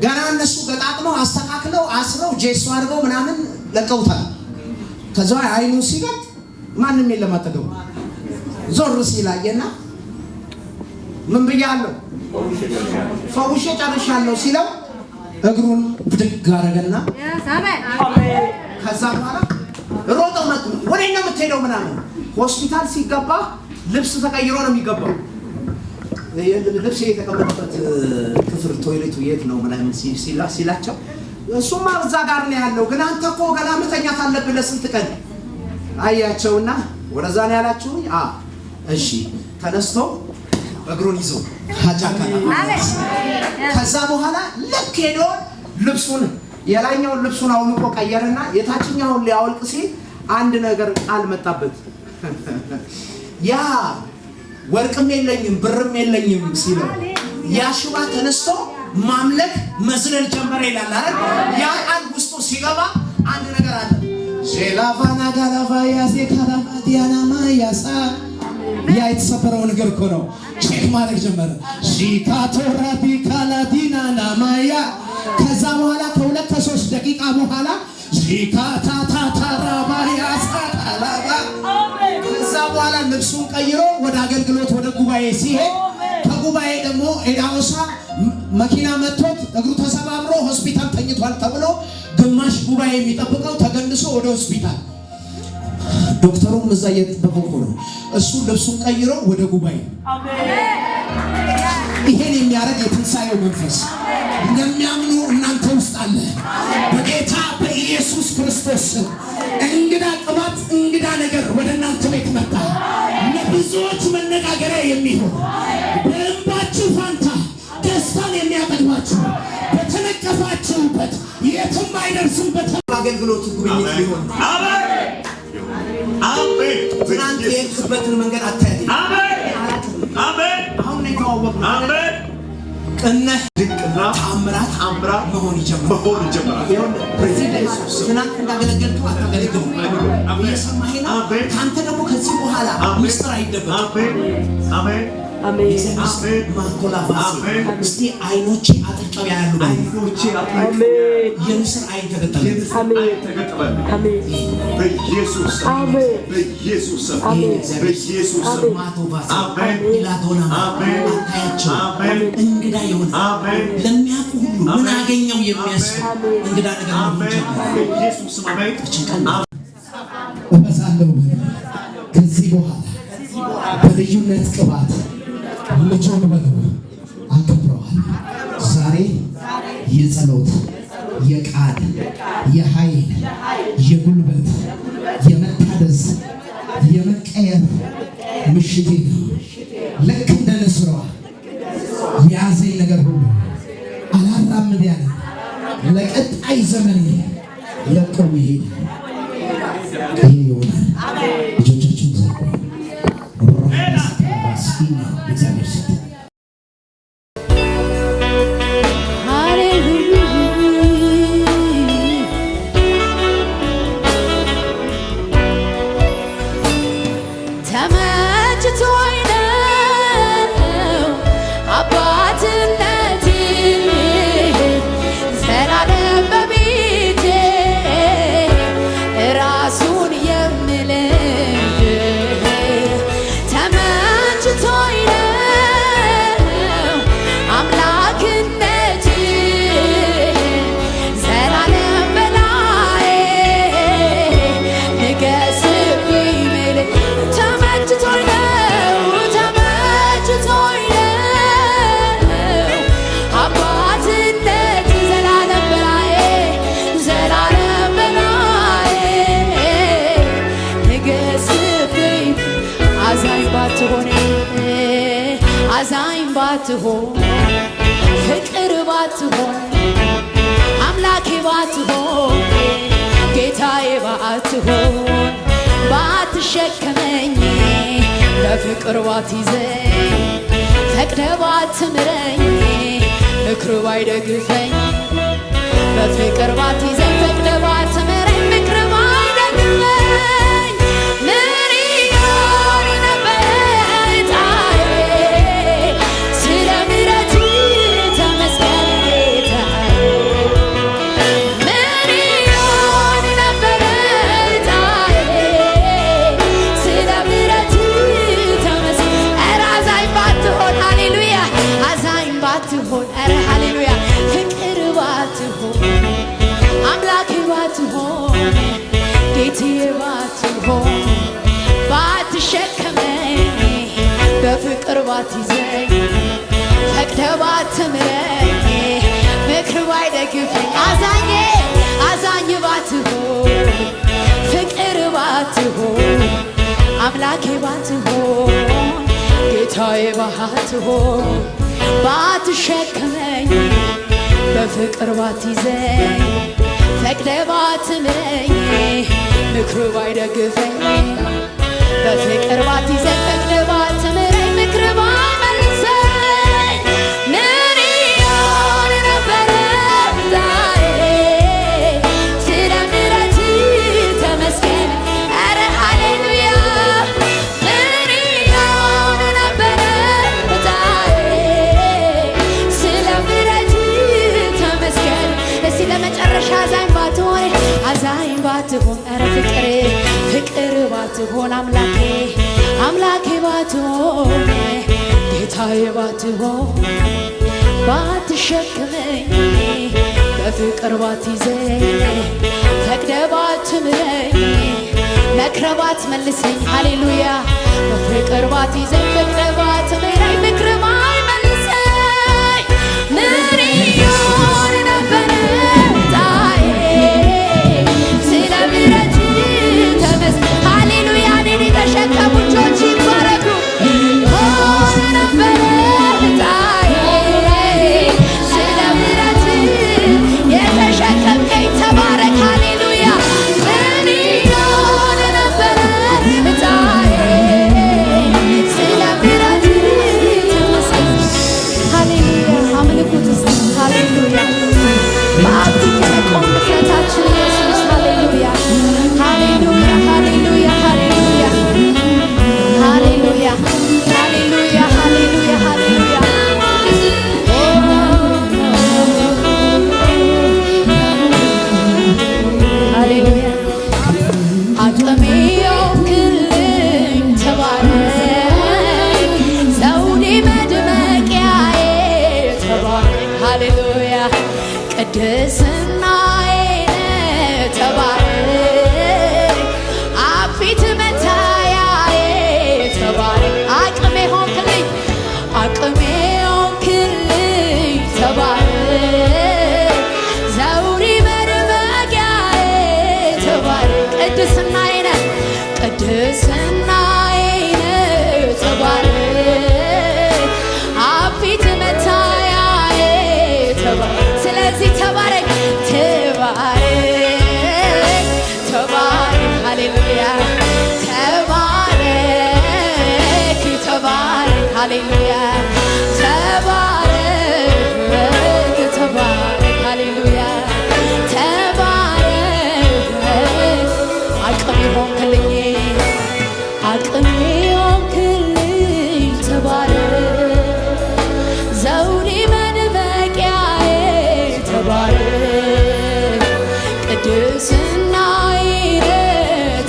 ገና እነሱ ገጣጥመው አስተካክለው አስረው ጄሶ አድርገው ምናምን ለቀውታል። ከዛ አይኑ ሲገጥ ማንም የለም አጠገቡ። ዞር ሲላየና ምን ብያለሁ? ፈውሼ ጨርሻለሁ ሲለው እግሩን ብድግ አደረገና አሜን። ከዛ በኋላ ሮጠው መጡ። ወዴት ነው የምትሄደው ምናምን። ሆስፒታል ሲገባ ልብስ ተቀይሮ ነው የሚገባው። ልብስ የተቀመጠበት ክፍል ቶይሌቱ የት ነው ምናምን ሲላቸው እሱማ እዛ ጋር ነው ያለው፣ ግን አንተ እኮ ገና መተኛት አለብህ ለስንት ቀን አያቸውና ወደዛ ነው ያላችሁ። እሺ ተነስቶ እግሩን ይዞ ሀጃካ ከዛ በኋላ ልክ ሄዶ ልብሱን የላይኛውን ልብሱን አውልቆ ቀየረና የታችኛውን ሊያወልቅ ሲል አንድ ነገር ቃል መጣበት። ያ ወርቅም የለኝም ብርም የለኝም ሲለው ያ ሽባ ተነስቶ ማምለክ መዝለል ጀመረ ይላል አይደል? ያ ቃል ውስጡ ሲገባ አንድ ነገር አለ። ሼላፋና ጋላፋ ያሴ ካራፋቲያና ማያሳ ያ የተሰበረው ነገር እኮ ነው። ቼክ ማድረግ ጀመረ። ሺካቶራቲ ካላዲና ናማያ ከዛ በኋላ ከ2 ከ3 ደቂቃ በኋላ ሺካታታራባያ ሳታላባ ከዛ በኋላ ልብሱን ቀይሮ ወደ አገልግሎት ወደ ጉባኤ ሲሄድ ከጉባኤ ደግሞ ኤዳውሳ መኪና መጥቶት እግሩ ተሰባብሮ ሆስፒታል ተኝቷል ተብሎ ግማሽ ጉባኤ የሚጠብቀው ተገንሶ ወደ ሆስፒታል ዶክተሩም እዛ እየተጠበቁ ነው። እሱ ልብሱን ቀይሮ ወደ ጉባኤ ይሄን የሚያደርግ የትንሣኤው መንፈስ እንደሚያምኑ እናንተ ውስጥ አለ። በጌታ በኢየሱስ ክርስቶስ እንግዳ ቅባት እንግዳ ነገር ወደ እናንተ ቤት መጣ። ለብዙዎች መነጋገሪያ የሚሆን በእንባችሁ ፋንታ ደስታን የሚያጠግባችሁ በተነቀፋችሁበት የትም አይደርስበት አገልግሎት ጉብኝት ሊሆን አሜን። ትናንት የሄድክበትን መንገድ አታያት። አሜን። አሁን ነው የተዋወቅነው። አሜን። ቅነህ ድንቅና ታምራት መሆን ይጀምራል። ትናንት እንዳገለገልከው አታገለግልም። እየሰማኸኝ ነው? ከአንተ ደግሞ ከዚህ በኋላ ምስጢር አይደበቅም። አሜን። እስቲ አይኖቼ አጥርቀው ያሉ የንስር አይን ተገጠመ። በኢየሱስ እንግዳ የሆነ ለሚያውቁ ሁሉ ምን አገኘው የሚያስብ እንግዳ ነገር እበዛለሁ። ከዚህ በኋላ በልዩነት ቅባት ልጆን በለው አከብረዋል። ዛሬ የጸሎት የቃል የኃይል የጉልበት የመታደስ የመቀየር ምሽቴ ነው። ልክ እንደ ንስሯ የያዘኝ ነገር ሁሉ አላራምድ ያለ ለቀጣይ ዘመን ለቆም ይሄዳል። ይሄ ይሆናል። ልጆቻችን ዘርቆ አዛኝ ባትሆን ፍቅር ባትሆን አምላኬ ባትሆን ጌታዬ ባትሆን ባትሸከመኝ በፍቅር ባትይዘኝ ፈቅደህ ባትምረኝ ምክር ባይደግፈኝ በፍቅር ባትይዘኝ ፈቅደህ ባትምረኝ ምክር ባይደግፈኝ ምን ይሆን ነበር ዕጣዬ? ስለ ምሕረትህ ተመስገን ጌታዬ። ምን ይሆን ነበር ዕጣዬ? ስለ ምሕረትህ ተመስገን። ኧረ አዛኝ ባትሆን ሃሌሉያ፣ አዛኝ ባትሆን ኧረ ሃሌሉያ፣ ፍቅር ባትሆን አምላኬ ባትሆን ጌታዬ ባትሆን ባትሸከመኝ በፍቅር ባትይዘኝ ፈቅደህ ባትምረኝ ምክር ባይደግፈኝ አዛኝ ባትሆን ፍቅር ባትሆን አምላኬ ባትሆን ጌታዬ ባትሆን ባትሸከመኝ በፍቅር ባትይዘኝ ፈቅደህ ባትምረኝ ምክር ባይደግፈኝ በፍቅር ባትይዘኝ ፈቅደህ ባትምረኝ ምክር ባይመልሰኝ ምን ይሆን ነበር ዕጣዬ? ስለ ምሕረትህ ተመስገን ኧረ ሃሌሉያ። ምን ይሆን ነበር ዕጣዬ? ስለ ምሕረትህ ተመስገን። እስቲ ለመጨረሻ አዛኝ ባትሆን ኧረ ፍቅር ባትሆን አምላኬ አምላኬ ባትሆን ጌታዬ ባትሆን ባትሸክመኝ በፍቅር ባትይዘኝ ፈቅደህ ባትምረኝ መክረህ ባትመልሰኝ ሃሌሉያ በፍቅር ባትይዘኝ ፈቅደህ ባትምረኝ ምክርህ ባይመልሰኝ ምን ይሆን ነበር ዕጣዬ ስለ ምሕረትህ ተመስገን ሃሌሉያ እኔን የተሸከሙ እጆች ይባረኩ ይሆን ነበር ዕጣዬ ስለ ምሕረትህ የተሸከምከኝ ተባረክ ሃሌሉያ ምን ይሆን ነበር ዕጣዬ ስለ ምሕረትህ ተመስገን ሃሌሉያ አምልኩት እስቲ ሃሌሉያ በአብ ፊት የመቆም ድፍረታችን ኢየሱስ ሃሌሉያ ሃሌሉያ ሃሌሉያ ሃሌሉያ ሃሌሉያ ሃሌሉያ ሃሌሉያ ሃሌሉያ ሃሌሉያ አቅሜ ሆንክልኝ ተባረክ ዘውዴ መድመቂያዬ ተባረክ ሃሌሉያ ቅድስናዬ ተባረክ አብ ፊት መታያዬ ተባረክ አቅሜ ሆንክልኝ ተባረክ ዘውዴ መድመቂያዬ ተባረክ ቅድስናዬ ተባረክ አብ ፊት መታያዬ ተባረክ ስለዚህ ተባረክ ተባረክ ሃሌሉያ ተባረክ ሃሌሉያ ተባረክ ሃሌሉያ ተባረክ አቅሜ ሆንክልኝ ተባረክ ዘውዴ መድመቂያዬ ተባረክ ቅድስናዬ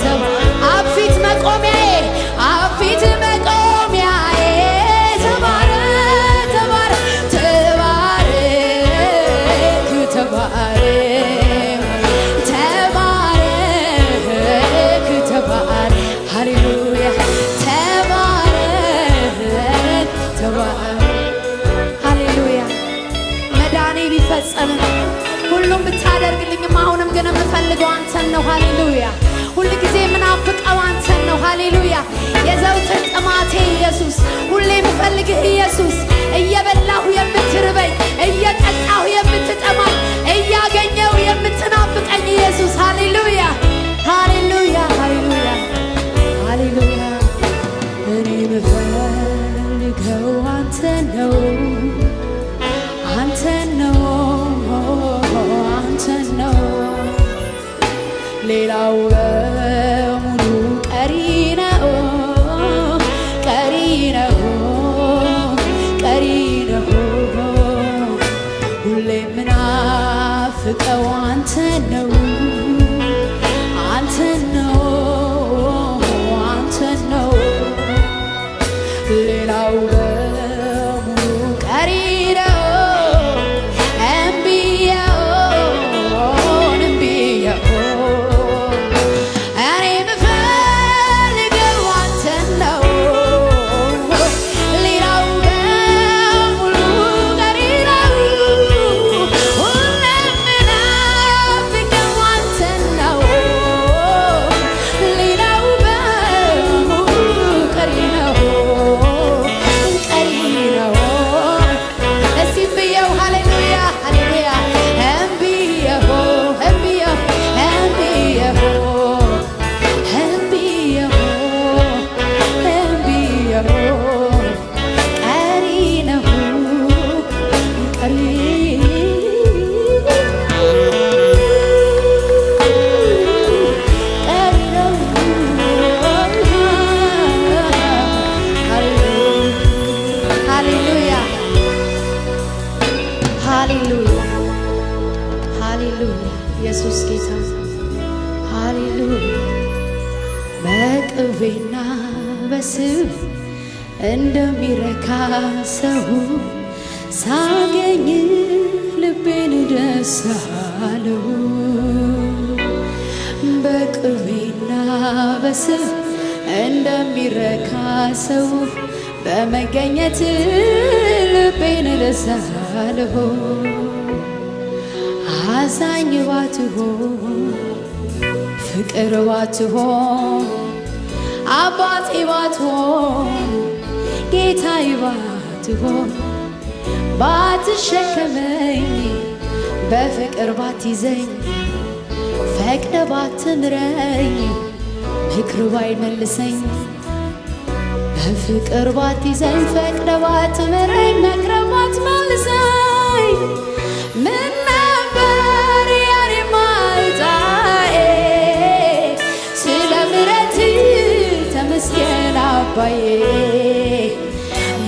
ተባረክ አብ ፊት መቆሚያዬ ተባረክ ሃሌሉያ ተባረክ ሃሌሉያ መዳኔ ቢፈጸም ሁሉም ብታደርግልኝም አሁንም ግን የምፈልገው አንተን ነው ሃሌሉያ ሁል ጊዜ የምናፍቀው አንተን ነው ሃሌሉያ የዘውትር ጥማቴ ኢየሱስ ሁሌ የምፈልግህ ኢየሱስ እየበላሁ የምትርበኝ እየጠጣሁ የምትጠማኝ እያገኘው የምትናፍቀኝ ኢየሱስ ሃሌሉያ ሃሌሉያ ሃሌሉያ ሃሌሉያ እኔ የምፈልገው አንተን ነው ሌላው በሙሉ ቀሪ ነው ሁሌ የምናፍቀው አንተን ነው ሌላው በሙሉ ቀሪ ነው ኢየሱስ ጌታ ሃሌሉያ በቅቤና በስብ እንደሚረካ ሰው ሳገኝ ልቤን ደስ አለው በቅቤና በስብ እንደሚረካ ሰው በመገኘት ልቤን ደስ አለው አዛኝ ባትሆን ፍቅር ባትሆን አባቴ ባትሆን ጌታዬ ባትሆን ባትሸከመኝ በፍቅር ባትይዘኝ ፈቅደ ባትምረኝ ምክር ባይመልሰኝ በፍቅር ባትይዘኝ ፈቅደ ባትምረኝ ምክር ባትመልሰኝ ምን ነበር ያኔማ ዕጣዬ ስለ ምሕረትህ ተመስገን አባዬ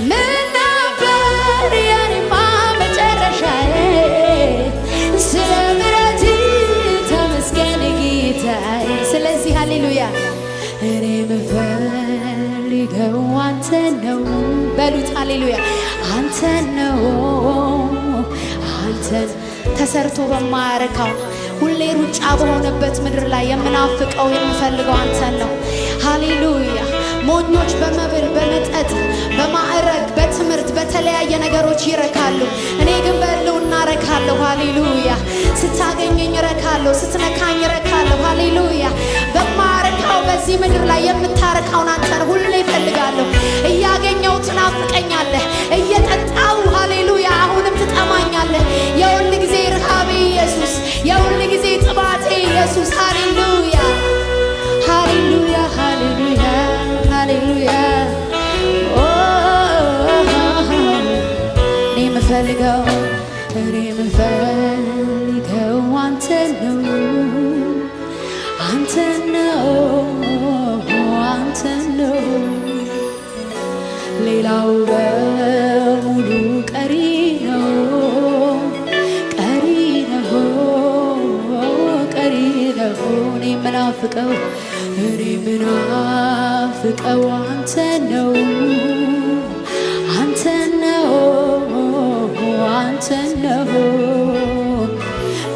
ምን ነበር ያኔማ መጨረሻዬ ስለ ምሕረትህ ተመስገን ጌታዬ ስለዚህ ሃሌሉያ እኔ የምፈልገው አንተን ነው በሉት ሃሌሉያ አንተን ነው አንተን ተሰርቶ በማያረካው ሁሌ ሩጫ በሆነበት ምድር ላይ የምናፍቀው የምፈልገው አንተን ነው ሃሌሉያ ሞኞች በመብል በመጠጥ በማዕረግ በትምህርት በተለያየ ነገሮች ይረካሉ እኔ ግን በሕልውና እረካለሁ ሃሌሉያ ስታገኘኝ እረካለሁ ስትነካኝ እረካለሁ ሃሌሉያ በማረካው በዚህ ምድር ላይ የምታረካውን አንተን ሁሌ እፈልጋለሁ እያገኘው ትናፍቀኛለህ እየጠጣው ሃሌሉያ አሁንም ትጠማኛለህ የሁል ጊዜ ረሃቤ ኢየሱስ የሁል ጊዜ ጥማቴ ኢየሱስ ሃሌሉያ ሃሌሉያ ሃሌሉያ ሃሌሉያ እኔ የምፈልገው አንተን ነው አንተን ነው አንተን ነው ሌላው በሙሉ ቀሪ ነው ቀሪ ነው ቀሪ ነው እኔ ምናፍቀው አንተን ነው አንተን ነው አንተን ነው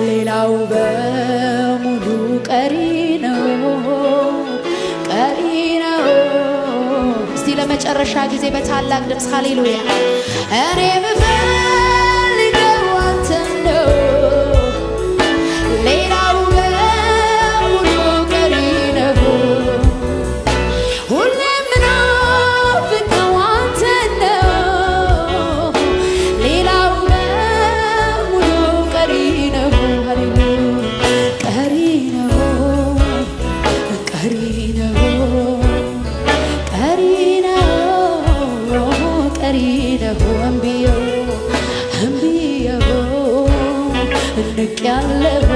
ሌላው በሙሉ ቀሪ ነው ቀሪ ነው እስቲ ለመጨረሻ ጊዜ በታላቅ ድምፅ ሃሌሉያ እኔ የምፈልገው አንተን ነው ሌላው በሙሉ ቀሪ ነው ሁሌ ምናፍቀው አንተን ነው ሌላው በሙሉ ቀሪ ነው ቀሪ ነው ቀሪ ነው ቀሪ ነው ቀሪ ነው እምቢዮ እንቅያለሁ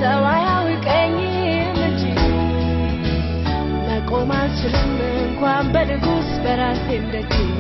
ሰው አያውቀኝም እንጂ መቆም አልችልም እንኳን በንጉሥ በራሴ እንደዚህ